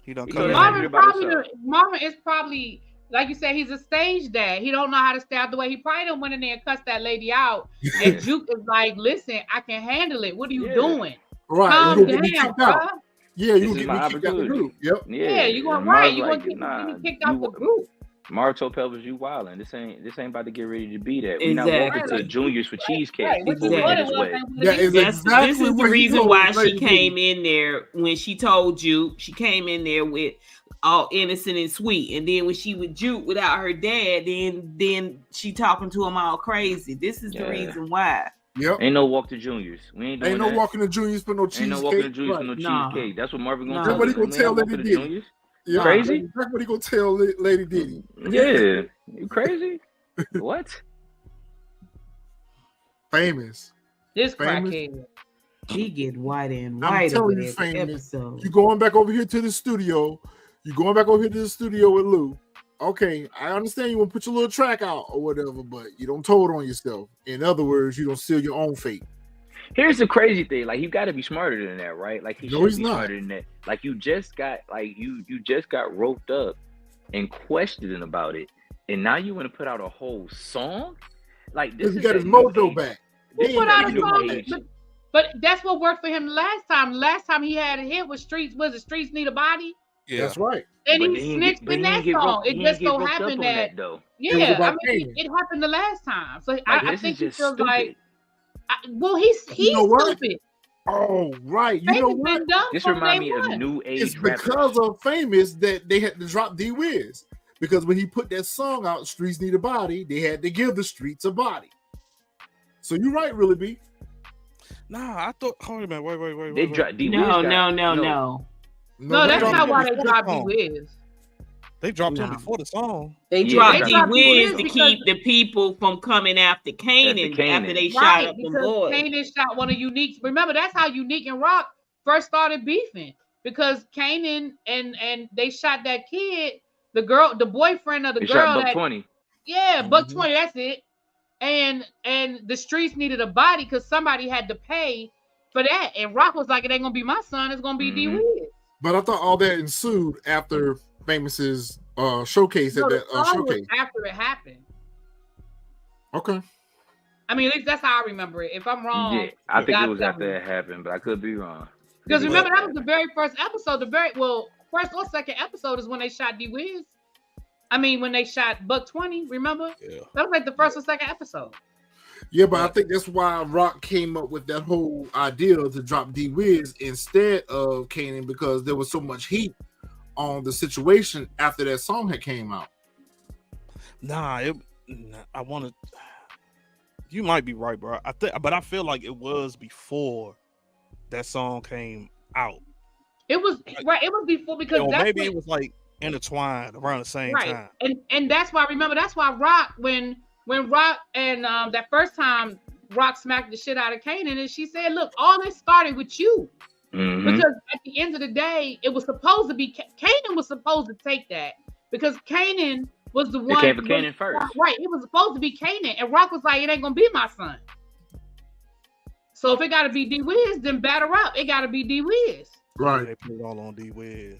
He don't. Marvin is probably, like you said, he's a stage dad. He don't know how to stay out the way. He probably done went in there and cussed that lady out. And Juke is like, listen, I can handle it. What are you doing? Right. Calm down, bro. Yeah, you get me kicked out the group. Yep. Yeah, you going right. You going to get me kicked out the group. Marv told Pelvis, you wildin'. This ain't about to get ready to be that. We not Exactly. walking to Juniors for cheesecake. Right. What you Moving wanted this was way. That is This exactly is the what he reason told why Lady she came Diddy. in there when she told you she came in there with all innocent and sweet, and then when she with Juke without her dad, then she talking to him all crazy. This is the reason why. Yep. Ain't no walk to Juniors. We ain't doing Ain't no that. walking to Juniors for no cheesecake. Ain't no walking to Juniors for Right. no cheesecake. That's what Marvin gonna No. tell That's what us. he gonna We tell ain't Lady walking to Diddy. Juniors. Yeah, Crazy? That's what he gonna tell Lady Diddy. Yeah. You crazy? What? Famous. This Famous. crackhead. He get whiter and I'm whiter telling with you, every Famous. episode. You going back over here to the studio. You going back over here to the studio with Lou. Okay, I understand you want to put your little track out or whatever, but you don't toll it on yourself. In other words, you don't seal your own fate. Here's the crazy thing. Like, you got to be smarter than that, right? Like, he No, should he's be not. smarter than that. Like, you just got roped up and questioning about it, and now you want to put out a whole song? Like, this He is got his that new mojo age. back. He This put is out that a new song, age. but that's what worked for him last time. Last time he had a hit with Streets. Was it Streets Need a Body? Yeah. That's right. And But he he ain't snitched get- in but he that ain't get song. roped- It he just ain't get so roped up happened on that, though. It was yeah, I about mean, Kanan. it happened the last time. So Like, I this think is he just feels stupid. like, well, he's You know what? stupid. Oh, right. You know Famous what? been dumb This from remind day me of one. new It's age rappers. because of Famous that they had to drop D Wiz. Because when he put that song out, Streets Need a Body, they had to give the streets a body. So you're right, really, B. Nah, I thought. Hold on a minute. Wait. They dropped D Wiz. No. No, they that's dropped not it why they before. dropped D Wiz. They dropped him No. before the song. They Yeah, dropped they D dropped D Wiz Wiz to because- keep the people from coming after Kanan after they shot Right, up the because boy. Kanan shot one of Unique's. Remember, that's how Unique and Rock first started beefing, because Kanan and they shot that kid, the girl, the boyfriend of the They girl shot Buck that 20. yeah, Buck Mhm. 20, that's it. And the streets needed a body because somebody had to pay for that. And Rock was like, it ain't gonna be my son, it's gonna be D Mhm. Wiz. But I thought all that ensued after Famous's showcase No, at the that song was showcase. after it happened. Okay. I mean, at least that's how I remember it. If I'm wrong, Yeah, I think it God was tell after me. it happened, but I could be wrong. Because Think it remember, was that was the very first episode. First or second episode is when they shot D Wiz. I mean, when they shot Buck 20, remember? Yeah. That was like the first or second episode. Yeah, but I think that's why Rock came up with that whole idea to drop D Wiz instead of Kanan, because there was so much heat on the situation after that song had came out. I want to. You might be right, bro. But I feel like it was before that song came out. It was right. It was before, because Or that's maybe when, it was like intertwined around the same right. time. And that's why, remember, that's why Rock, when Rock and that first time Rock smacked the shit out of Kanan, and she said, look, all this started with you. Mhm. Because at the end of the day, it was supposed to be Kanan was supposed to take that, because Kanan was the It one. came for Kanan first. Right. It was supposed to be Kanan. And Rock was like, it ain't gonna be my son. So if it gotta be D Wiz, then batter up. It gotta be D Wiz. Right. They put it all on D Wiz.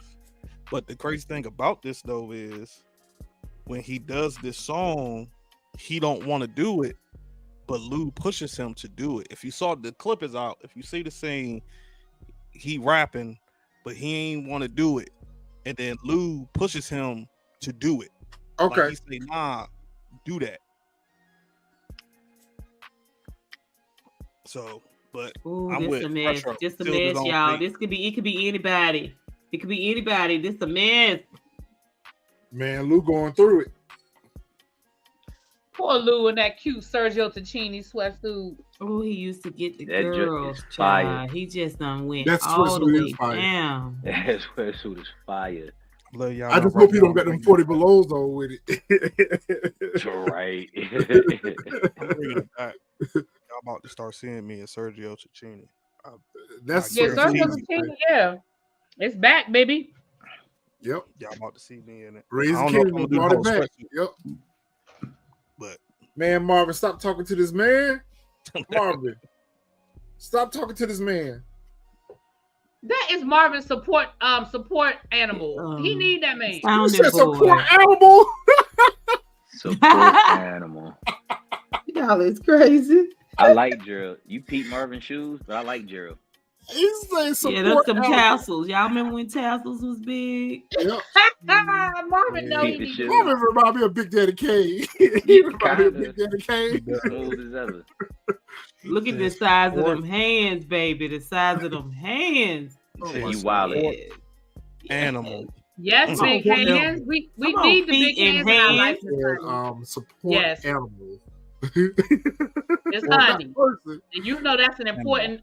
But the crazy thing about this though is when he does this song, he don't want to do it, but Lou pushes him to do it. If you saw the clip is out, if you see the scene, he rapping, but he ain't want to do it, and then Lou pushes him to do it. Okay. Like he say, nah, do that. So, but Ooh, I'm this with a mess. Retro. Just a Still his mess, own y'all. thing. It could be anybody. It could be anybody. This a mess. Man, Lou going through it. Poor Lou in that cute Sergio Tacchini sweatsuit. Oh, he used to get the That joint girls, is fire. child. He just done went That all the sweatsuit way is fire. down. That sweatsuit is fire. Love y'all I know just right hope you now don't get I'm them bringing 40 belows though with it. Right. I'm bringing it back. Y'all about to start seeing me and Sergio Tacchini. That's Yeah, Sergio Sergio Tacchini. Tacchini, yeah. It's back, baby. Yep. Y'all about to see me in it. Raising I don't know if Kennedy I'm gonna do brought the it whole back. sweatsuit, Yep. but Man, Marvin, stop talking to this man. Marvin, stop talking to this man. That is Marvin's support animal. He need that man. You Sounding said board. support animal. Support animal. Y'all is crazy. I like Gerald. You peep Marvin's shoes, but I like Gerald. He's saying Yeah, support there's some animals. tassels. Y'all remember when tassels was big? Yep. Marvin, no, he Beat the need shit to. Marvin remind me of Big Daddy Kane. He remind me of Kinda. Big Daddy Kane. Smooth as ever. Look at the size of them hands, baby. The size of them hands. Oh, Said my he God. wildin'. Animal. Yes, Come big on, hands. We Come on, need the feet big and hands in our hands. life, Miss And, Honey. support Yes. animal. Miss Or not Honey. person. And you know that's an important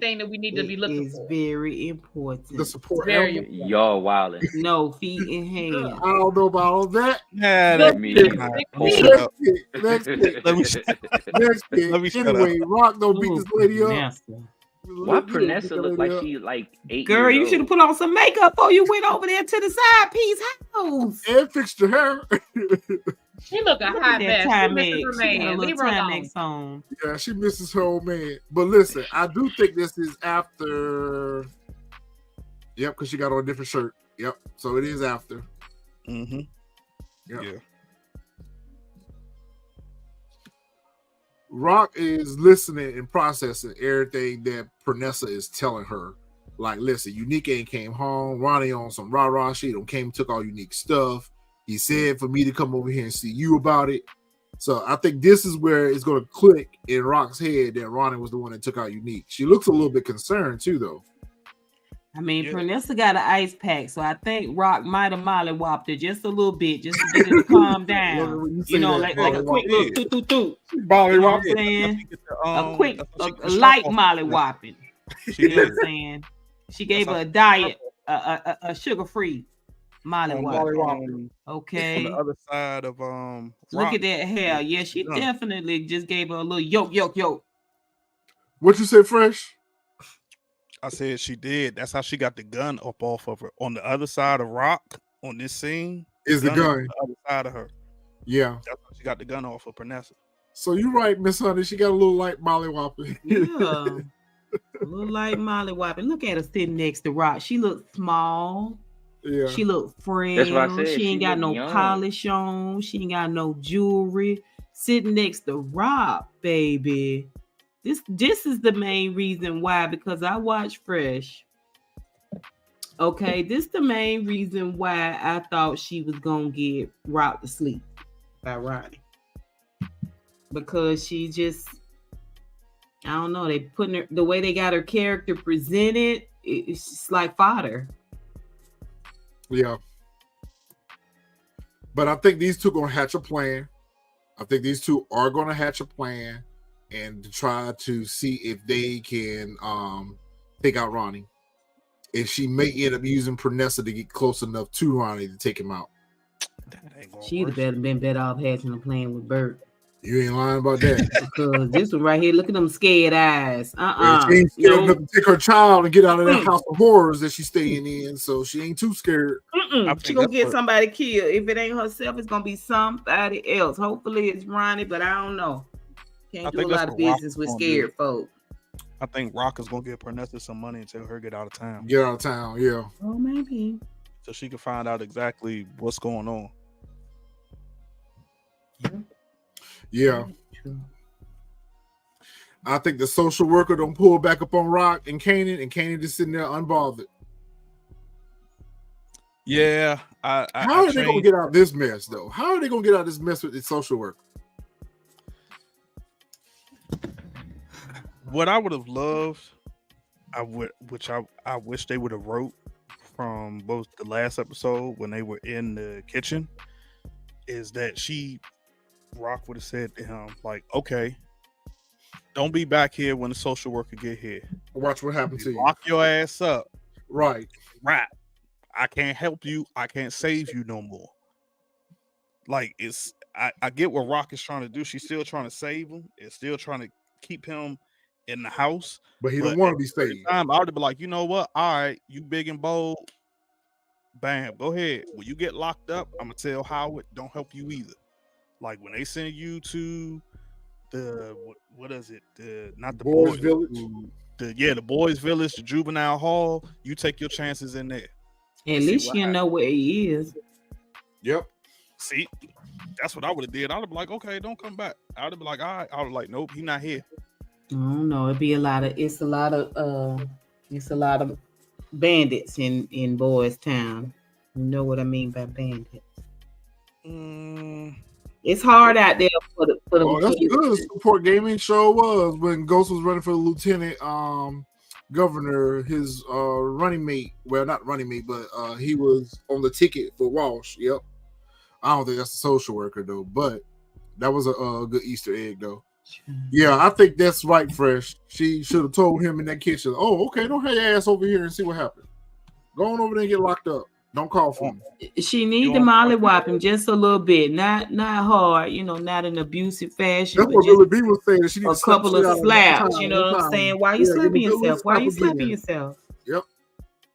thing that we need to be It looking is for. very important. The support Very animal. Y'all wildin'. No, feet and hands. I don't know about all that. Yeah, Good that Me feet, either. big Let me feet. shut up. Next pick. Let me shut Next pick. Let me shut Anyway, Rock don't beat Ooh, this lady up. Vanessa. Why Pernessa look like she like 8 Girl, years you old? should have put on some makeup before you went over there to the side piece house. And fixed her hair. She look a Look hot at mess. that She misses her Timex. She got a man. little Leave her alone. Timex on. Yeah, she misses her old man. But listen, I do think this is after. Yep, because she got on a different shirt. Yep, so it is after. Mm-hmm. Yep. Yeah. Rock is listening and processing everything that Pernessa is telling her. Like, listen, Unique ain't came home. Ronnie on some rah-rah shit. Took all Unique stuff. He said for me to come over here and see you about it. So I think this is where it's going to click in Rock's head that Ronnie was the one that took out Unique. She looks a little bit concerned too, though. I mean, Yeah. Pernessa got an ice pack, so I think Rock might have mollywopped her just a little bit, just to get her to calm down. You know, like a quick little toot. Molly You know what Rock. I'm saying? A quick, That's what she a can light shop off. mollywopping. She You know what did. I'm saying? She gave That's her a how- diet, a sugar-free on mollywop. on Okay. the other side of Look Rock. at that hair. Yeah, she Yeah. definitely just gave her a little yoke. What you say, Fresh? I said she did. That's how she got the gun up off of her. On the other side of Rock, on this scene, Is the on gun. the other side of her. Yeah. That's how she got the gun off of Pernessa. So you're right, Miss Honey. She got a little light Molly Whopping. Yeah. A little like mollywopping. Look at her sitting next to Rock. She looks small. Yeah. She look frail. That's what I said. She ain't got look no young. polish on. She ain't got no jewelry. Sitting next to Rock, baby. This is the main reason why, because I watch Fresh. Okay, this the main reason why I thought she was gonna get rocked to sleep by Ronnie. Because she just, I don't know, they putting her, the way they got her character presented, it's just like fodder. Yeah. But I think these two gonna hatch a plan. I think these two are gonna hatch a plan and to try to see if they can take out Ronnie. And she may end up using Pernessa to get close enough to Ronnie to take him out. That ain't gonna She'd work. have been better off hatching a plan with Bert. You ain't lying about that. Because this one right here, look at them scared eyes. She ain't scared No. enough to take her child and get out of that house of horrors that she's staying in, so she ain't too scared. I think She gonna that's get what- somebody killed. If it ain't herself, it's gonna be somebody else. Hopefully it's Ronnie, but I don't know. Can't I do a think that's lot of what Rock business is with gonna scared folk. I think Rock is gonna give Pernessa some money and tell her get out of town, Get out of town, yeah. Oh, maybe. so she can find out exactly what's going on. Yeah. I think the social worker don't pull back up on Rock and Kanan just sitting there unbothered. Yeah, How are they gonna get out of this mess though? How are they gonna get out of this mess with the social worker? What I would have loved, I wish they would have wrote from both the last episode when they were in the kitchen, is that Rock would have said to him, like, okay, don't be back here when the social worker get here. Watch what happens to you. Lock your ass up. Right. Right. I can't help you. I can't save you no more. Like, I get what Rock is trying to do. She's still trying to save him. It's still trying to keep him in the house. But he don't want to be saved. I would be like, you know what? All right, you big and bold. Bam, go ahead. When you get locked up, I'm gonna tell Howard don't help you either. Like when they send you to the what is it? Not the Boys Village. The boys village, the juvenile hall. You take your chances in there. At least you know where he is. Yep. See, that's what I would have did. I'd have been like, okay, don't come back. I'd have been like, all right. I was like, nope, he not here. I don't know. It'd be a lot of. It's a lot of. It's a lot of bandits in Boys Town. You know what I mean by bandits. Mm, It's hard out there for them Oh, that's kids. good. Support gaming show was when Ghost was running for the lieutenant governor. His running mate, well, not running mate, but he was on the ticket for Walsh. Yep. I don't think that's a social worker though, but that was a good Easter egg though. Yeah, I think that's right, Fresh. She should have told him in that kitchen, "Oh, okay, don't have your ass over here and see what happens. Go on over there and get locked up. Don't call for me." She need to mollywop him just a little bit, not hard, not in abusive fashion, That's but what just Billy B was saying. She needs a couple of slaps. You know what I'm saying? Why you slapping yourself? Why you slapping yourself? Yep.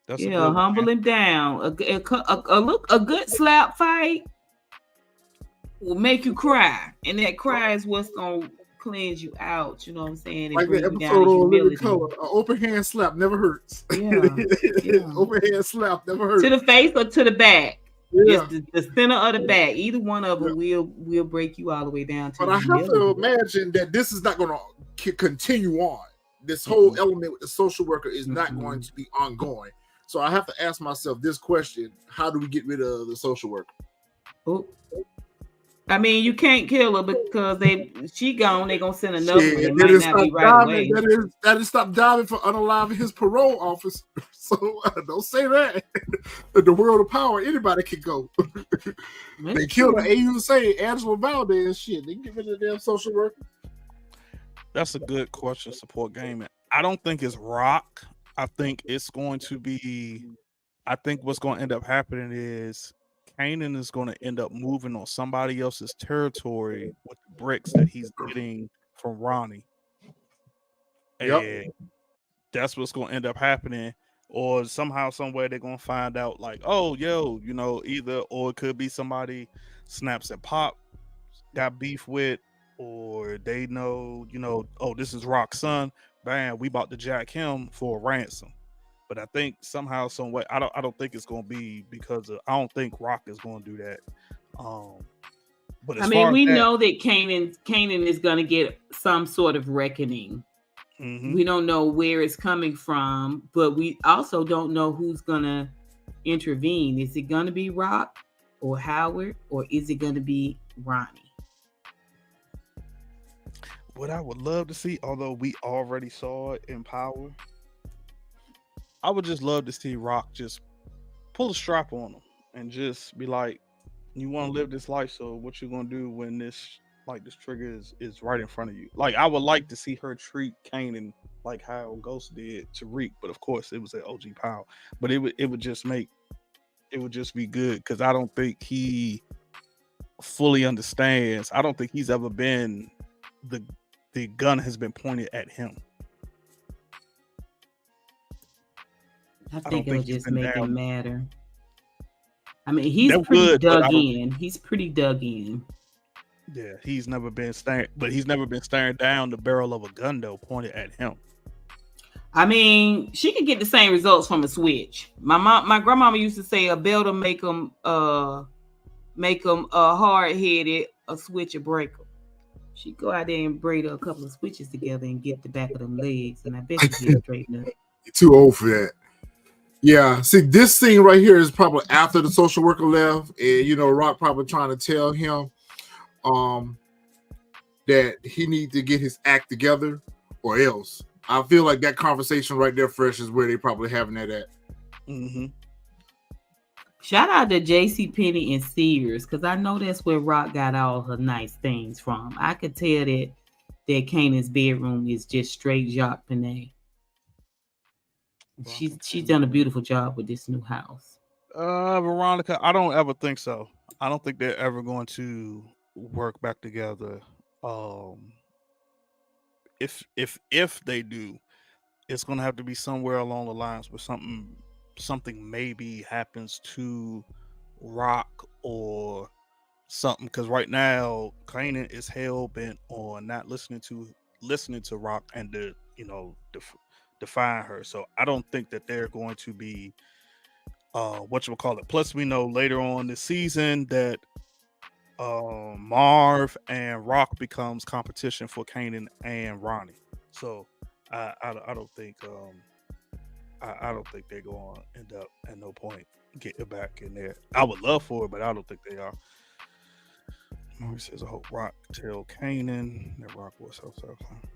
That's humble him down. A good slap fight will make you cry, and that cry is what's gonna cleanse you out. You know what I'm saying? And like bring the you down episode to on Living humility. Color, an open hand slap never hurts. Yeah. Open hand slap never hurts. To the face or to the back. Yeah. Just the center of the back. Either one of them will break you all the way down to. But I have to imagine that this is not going to continue on. This whole element with the social worker is not going to be ongoing. So I have to ask myself this question: how do we get rid of the social worker? Oh. I mean, you can't kill her because she gone. They gonna send another one. It might not be right away. That is stop diving for unaliving his parole officer. So don't say that. In the world of power, anybody can go. They killed the AUSA, Angela Valdez. Shit, they can get rid of the damn social worker. That's a good question. Support gaming. I don't think it's Rock. I think it's going to be. I think what's going to end up happening is Kanan is going to end up moving on somebody else's territory with the bricks that he's getting from Ronnie. And that's what's going to end up happening. Or somehow, somewhere they're going to find out like, oh, yo, either, or it could be somebody Snaps and Pop got beef with, or they know, oh, this is Rock's son. Bam, we about to jack him for a ransom. But I think somehow, some way, I don't think it's going to be because I don't think Rock is going to do that. But I mean, we know that Kanan is going to get some sort of reckoning. Mm-hmm. We don't know where it's coming from, but we also don't know who's going to intervene. Is it going to be Rock or Howard, or is it going to be Ronnie? What I would love to see, although we already saw it in Power, I would just love to see Rock just pull a strap on him and just be like, you want to live this life, so what you gonna do when this trigger is right in front of you? Like, I would like to see her treat Kanan like how Ghost did Tariq, but of course it was at OG Power. But it would just be good, because I don't think he fully understands. I don't think he's ever been the gun has been pointed at him. I think it'll just make it matter. I mean, he's pretty dug in. He's pretty dug in. Yeah, he's never been staring down the barrel of a gun though pointed at him. I mean, she could get the same results from a switch. My grandmama used to say a belt will make them hard headed, a switch will break them. She go out there and braid a couple of switches together and get the back of them legs, and I bet you get straightened up. You're too old for that. Yeah, see, this scene right here is probably after the social worker left, and Rock probably trying to tell him that he needs to get his act together, or else. I feel like that conversation right there, Fresh, is where they probably having that at. Mm-hmm. Shout out to JCPenney and Sears, because I know that's where Rock got all her nice things from. I could tell that Kanan's bedroom is just straight Jacques Penney. She's done a beautiful job with this new house. Veronica, I don't ever think so. I don't think they're ever going to work back together. If they do, it's going to have to be somewhere along the lines where something maybe happens to Rock or something. Because right now, Kanan is hell bent on not listening to Rock and define her. So I don't think that they're going to be whatchamacallit. Plus, we know later on this season that Marv and Rock becomes competition for Kanan and Ronnie. So I don't think I don't think they're going to end up at no point getting back in there. I would love for it, but I don't think they are. He says, I hope Rock tell Kanan that Rock was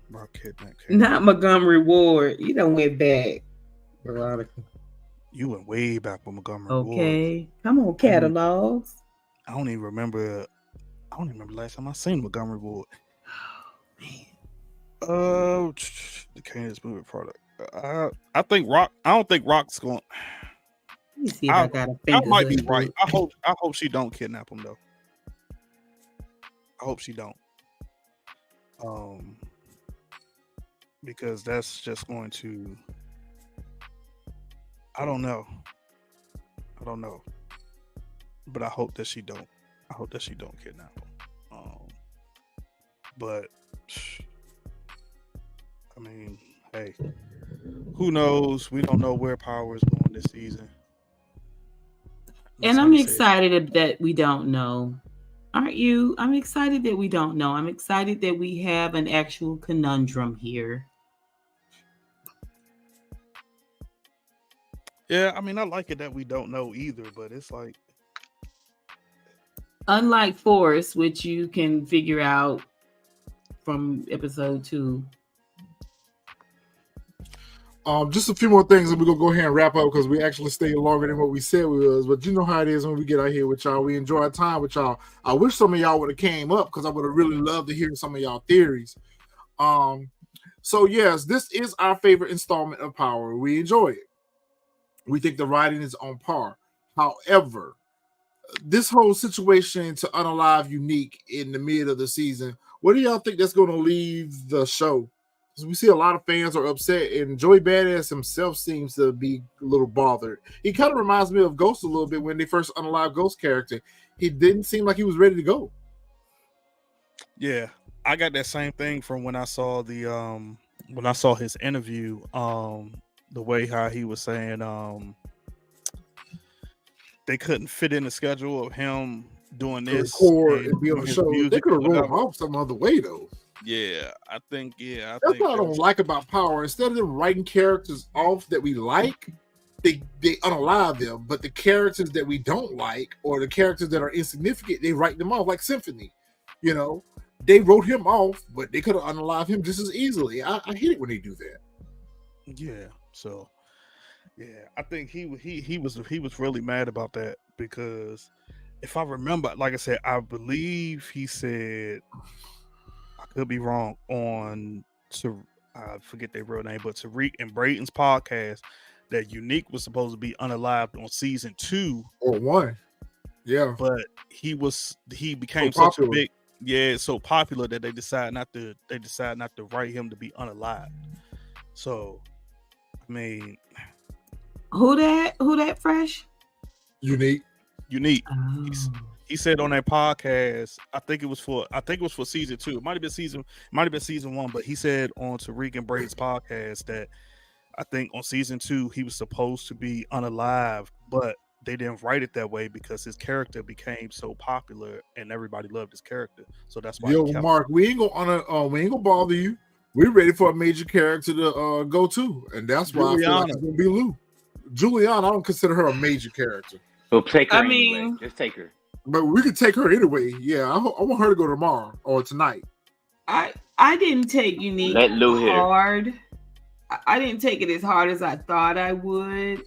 Rock kidnapped Kanan. Not Montgomery Ward. You done went back, Veronica. You went way back with Montgomery Ward. Okay. Come on, catalogs. I don't even remember last time I seen Montgomery Ward. Oh, man. The Kanan's movie product. I think Rock. I don't think Rock's going. Let me see if I got a finger. I might be right. I hope she don't kidnap him though. I hope she don't. Because that's just going to. I don't know. But I hope that she don't. I hope that she don't kidnap him. But I mean, hey, who knows? We don't know where Power is going this season. And I'm excited that we don't know. Aren't you? I'm excited that we don't know. I'm excited that we have an actual conundrum here. Yeah, I mean, I like it that we don't know either, but it's like, unlike Force, which you can figure out from episode 2. Just a few more things, and we're gonna go ahead and wrap up because we actually stayed longer than what we said we was. But you know how it is when we get out here with y'all. We enjoy our time with y'all. I wish some of y'all would have came up because I would have really loved to hear some of y'all theories. So yes, this is our favorite installment of Power. We enjoy it. We think the writing is on par. However, this whole situation to unalive Unique in the mid of the season, what do y'all think that's going to leave the show? Because we see a lot of fans are upset, and Joey Badass himself seems to be a little bothered. He kind of reminds me of Ghost a little bit when they first unalived Ghost character. He didn't seem like he was ready to go. Yeah, I got that same thing from when I saw his interview. The way how he was saying they couldn't fit in the schedule of him doing this and be on the show. They could have rolled him off some other way though. Yeah, I think that's what I don't like about Power. Instead of them writing characters off that we like, they unalive them. But the characters that we don't like or the characters that are insignificant, they write them off like Symphony. You know, they wrote him off, but they could have unalived him just as easily. I hate it when they do that. Yeah. So, yeah, I think he was really mad about that because if I remember, like I said, I believe he said, I could be wrong, I forget their real name, but Tariq and Brayton's podcast that Unique was supposed to be unalived on season 2 or 1. Yeah, but he became so such a big, so popular that they decide not to write him to be unalived. So. I mean, who that Fresh? Unique. Oh. He said on that podcast, I think it was for season 2. It might have been season 1, but he said on Tariq and Braid's podcast that I think on season 2 he was supposed to be unalived, but they didn't write it that way because his character became so popular and everybody loved his character. So that's why. Yo, Mark, we ain't gonna bother you. We're ready for a major character to go to, and that's why I feel like it's gonna be Lou. Juliana, I don't consider her a major character. Well, take her anyway. Just take her. But we could take her anyway. Yeah, I want her to go tomorrow or tonight. I didn't take Unique hard. I didn't take it as hard as I thought I would.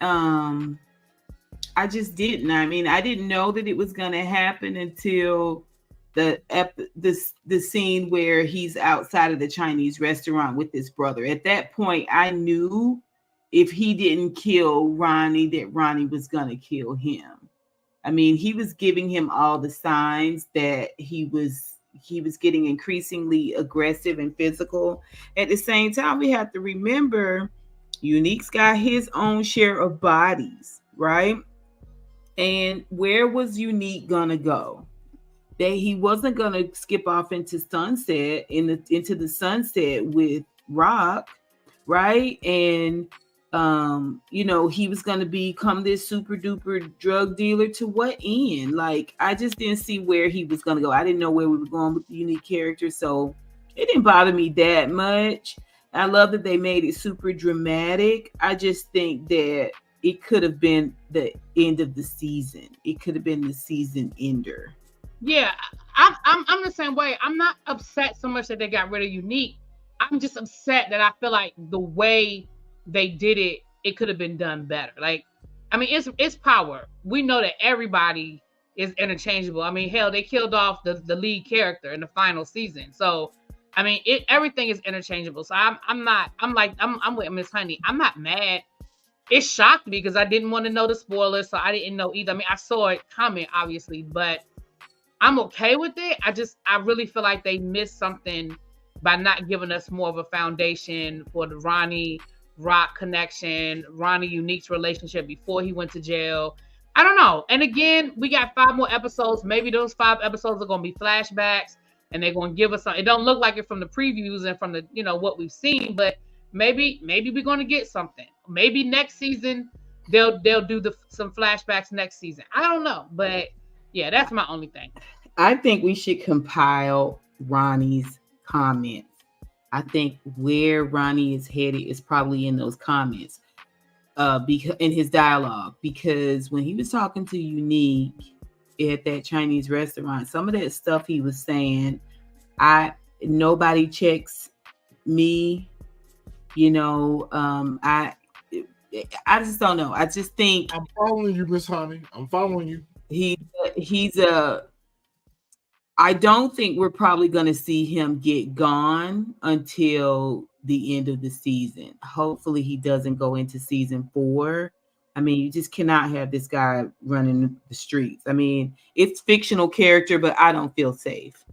I just didn't. I mean, I didn't know that it was gonna happen until the scene where he's outside of the Chinese restaurant with his brother. At that point, I knew if he didn't kill Ronnie, that Ronnie was gonna kill him. I mean, he was giving him all the signs that he was getting increasingly aggressive and physical. At the same time, we have to remember Unique's got his own share of bodies, right? And where was Unique gonna go? That he wasn't gonna skip off into into the sunset with Rock, right? And he was gonna become this super duper drug dealer to what end? Like, I just didn't see where he was gonna go. I didn't know where we were going with the Unique character, so It didn't bother me that much. I love that they made it super dramatic. I just think that it could have been the end of the season. It could have been the season ender. Yeah, I'm the same way. I'm not upset so much that they got rid of Unique. I'm just upset that I feel like the way they did it, it could have been done better. Like, I mean, it's power. We know that everybody is interchangeable. I mean, hell, they killed off the lead character in the final season. So, I mean, everything is interchangeable. So I'm with Miss Honey. I'm not mad. It shocked me because I didn't want to know the spoilers, so I didn't know either. I mean, I saw it coming, obviously, but I'm okay with it. I really feel like they missed something by not giving us more of a foundation for the Ronnie Rock connection, Ronnie Unique's relationship before he went to jail. I don't know. And again, we got 5 more episodes. Maybe those 5 episodes are going to be flashbacks and they're going to give us something. It don't look like it from the previews and from the, what we've seen, but maybe we're going to get something. Maybe next season they'll do some flashbacks next season. I don't know, but yeah, that's my only thing. I think we should compile Ronnie's comments. I think where Ronnie is headed is probably in those comments, because in his dialogue. Because when he was talking to Unique at that Chinese restaurant, some of that stuff he was saying, nobody checks me. I just don't know. I just think I'm following you, Miss Honey. I'm following you. I don't think we're probably going to see him get gone until the end of the season. Hopefully he doesn't go into season 4. I mean, you just cannot have this guy running the streets. I mean, it's fictional character, but I don't feel safe.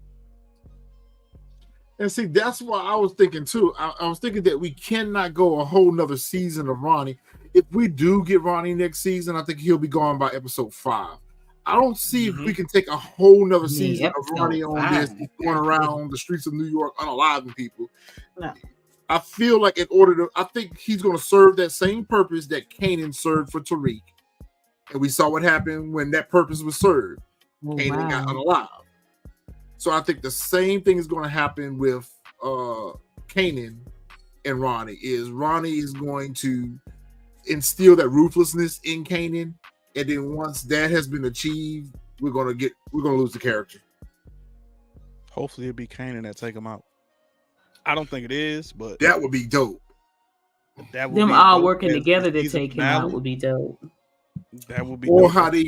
And see, that's what I was thinking too. I was thinking that we cannot go a whole nother season of Ronnie. If we do get Ronnie next season, I think he'll be gone by episode 5. I don't see if we can take a whole nother season of Ronnie on this, going around the streets of New York unaliving people. No. I feel like I think he's going to serve that same purpose that KANAN served for Tariq. And we saw what happened when that purpose was served. KANAN got unalived. So I think the same thing is going to happen with KANAN and Ronnie. Ronnie is going to instill that ruthlessness in KANAN. And then once that has been achieved, we're gonna lose the character. Hopefully it'll be KANAN that take him out. I don't think it is, but that would be dope. Them all working together to take him out would be dope. That would be. Or how they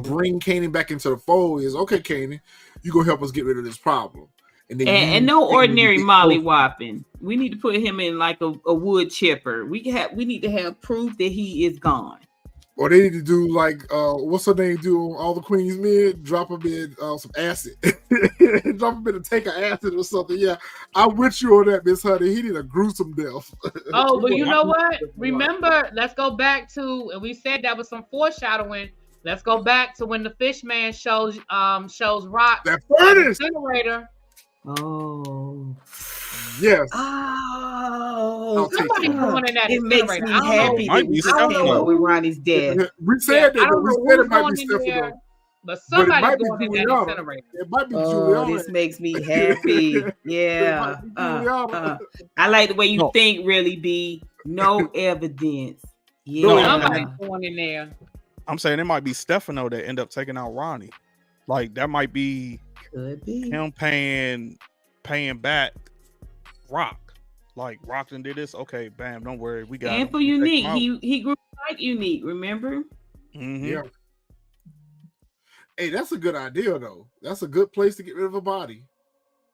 bring KANAN back into the fold is, okay, KANAN, you gonna help us get rid of this problem. And no ordinary molly-whopping. We need to put him in like a wood chipper. We need to have proof that he is gone. Or they need to do like what's her name do on All the Queen's Men? Drop him in some acid. Drop him in a tank of acid or something. Yeah, I'm with you on that, Miss Honey. He need a gruesome death. Oh, but you know what? Remember, let's go back to, and we said that was some foreshadowing. Let's go back to when the fish man shows Rock that furnace incinerator. Oh. Yes. Oh. Somebody's going in that it makes me happy that we just came up with Ronnie's death. We said that, but we said it might be Stefano. But somebody's going in that incinerator. It might be Juliana. This makes me happy. Yeah. I like the way you think, really, B. No evidence. Yeah. Somebody's going in there. I'm saying it might be Stefano that end up taking out Ronnie. Like that might be him paying back Rock. Like Rock done did this. Okay, bam, don't worry. We got and for Unique. He grew like Unique, remember? Mm-hmm. Yeah. Hey, that's a good idea though. That's a good place to get rid of a body.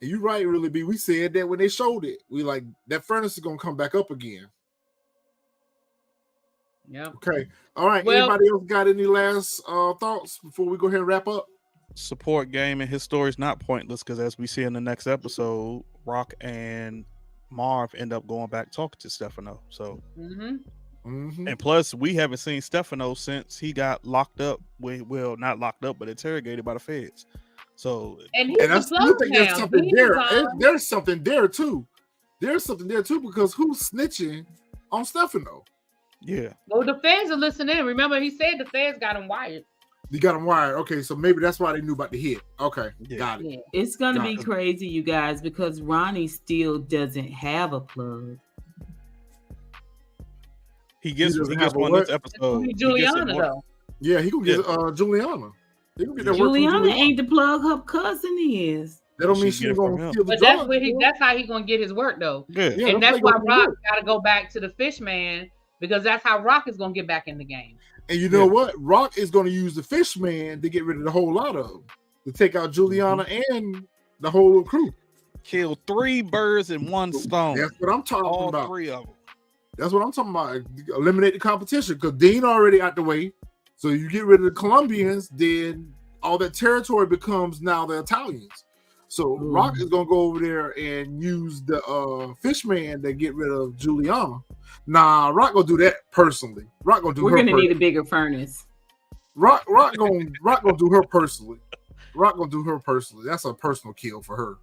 And you're right, really, B. We said that when they showed it. We like that furnace is gonna come back up again. Yeah. Okay. All right. Well, anybody else got any last thoughts before we go ahead and wrap up? Support game and his story's not pointless because as we see in the next episode, Rock and Marv end up going back talking to Stefano. So and plus we haven't seen Stefano since he got locked up not locked up, but interrogated by the feds. So and I still think there's something there. There's something there too. There's something there too, because who's snitching on Stefano? Yeah. Well, the feds are listening. Remember, he said the feds got him wired. You got them wired. Okay, so maybe that's why they knew about the hit. Okay, Yeah. got it. Yeah. It's gonna be Got it. crazy, you guys, because Ronnie still doesn't have a plug. He gets doesn't one have a this what? episode. He gets it Juliana one- though. Yeah, he gonna get Juliana. He gonna get that work from Juliana Juliana. ain't the plug her cousin is. That don't mean She she get it gonna from him. kill the But that's drugs, where he bro. that's how he gonna get his work though. Yeah. Yeah, And that's how why he gonna Rock do it. gotta go back to the fish man, because that's how Rock is gonna get back in the game. And you know Yeah. what? Rock is gonna use the fish man to get rid of the whole lot of them. To take out Juliana and the whole crew. Kill 3 birds in one stone. That's what I'm talking All about. 3 of them. That's what I'm talking about. Eliminate the competition because Dean already out the way. So you get rid of the Colombians, then all that territory becomes now the Italians. So Rock is gonna go over there and use the fishman to get rid of Juliana. Nah, Rock gonna do that personally. Rock gonna do. We're her gonna need a personally. bigger furnace. Rock gonna do her personally. Rock gonna do her personally. That's a personal kill for her.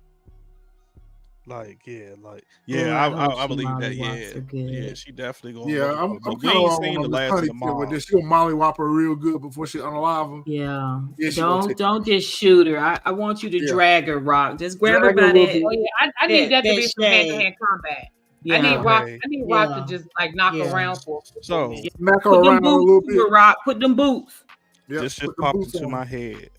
I hope I she believe that. mollywops her good. Yeah, she definitely gonna. Yeah, I'm we kind ain't of seen the on last of honey the kill with mom. this. She gonna mollywop her real good before she unalive him. Yeah. Yeah, she gonna take- Don't just shoot her. I want you to Yeah. drag her, Rock. Just grab her Drag her by a little that. bit. Oh yeah, I need that to be that some hand-to-hand combat. Yeah. I need Rock. Okay. I need Rock Yeah. to just like knock Yeah. around for. So Smack her Put them around a little boots to bit. her, Rock. Put them boots. Yeah, this just put the popped boots into on. my head.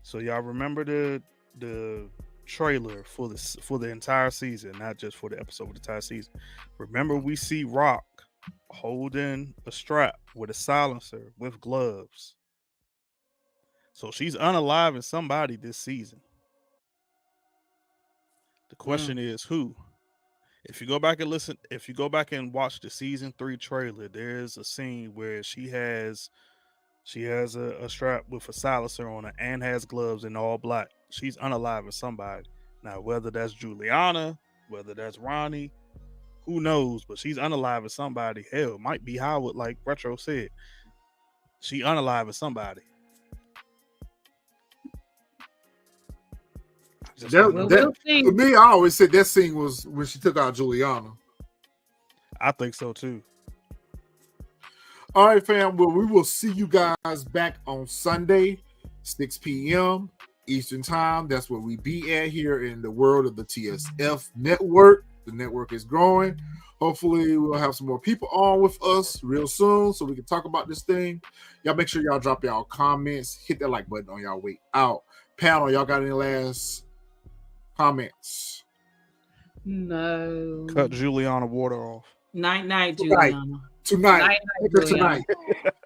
So y'all remember the trailer for the entire season, not just for the episode, the entire season. Remember, we see Rock holding a strap with a silencer with gloves. So she's unaliving somebody this season. The question is who? If you go back and watch the season 3 trailer, there's a scene where she has a strap with a silencer on it and has gloves in all black. She's unaliving somebody. Now, whether that's Juliana, whether that's Ronnie, who knows? But she's unaliving somebody. Hell, it might be Howard, like Retro said. She unaliving somebody. We'll see. For me, I always said that scene was when she took out Juliana. I think so too. All right, fam. Well, we will see you guys back on Sunday, 6 p.m. Eastern Time. That's where we be at here in the world of the TSF network. The network is growing. Hopefully, we'll have some more people on with us real soon so we can talk about this thing. Y'all make sure y'all drop y'all comments. Hit that like button on y'all way out. Panel, y'all got any last comments? No. Cut Juliana water off. Night, Juliana. Tonight. Tonight.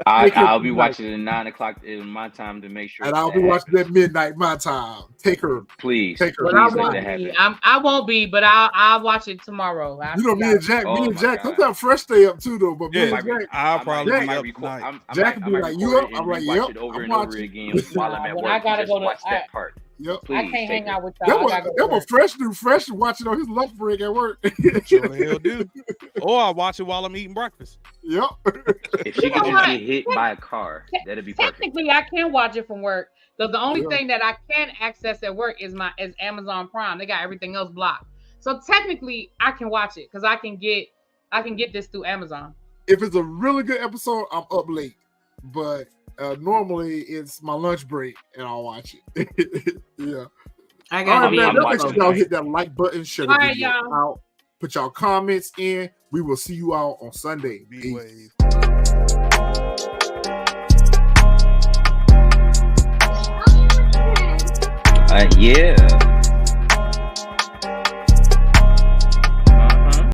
I'll be watching it at 9 o'clock in my time to make sure. And I'll be watching at midnight my time. Take her. Please. Take her. But I won't be. I won't be, but I'll watch it tomorrow. You know, me and Jack, sometimes Fresh stay up too, though. But me and Jack, I'll probably be up tonight. Jack will be like, you up? I'm like, yep. It over I'm and over watching. again while I'm at work. I gotta go to watch that part. Yep. Please, I can't hang out with y'all. That was Fresh do. Fresh watching on his lunch break at work. Sure the hell do. Or I watch it while I'm eating breakfast. Yep. If she can just get hit by a car, that'd be perfect. Technically, I can watch it from work. The only thing that I can access at work is Amazon Prime. They got everything else blocked. So technically, I can watch it because I can get this through Amazon. If it's a really good episode, I'm up late. But normally it's my lunch break and I'll watch it. Yeah. I gotta be make sure y'all hit that like button, share the All right, video y'all. out, put y'all comments in. We will see you all on Sunday. B-Wave. Yeah.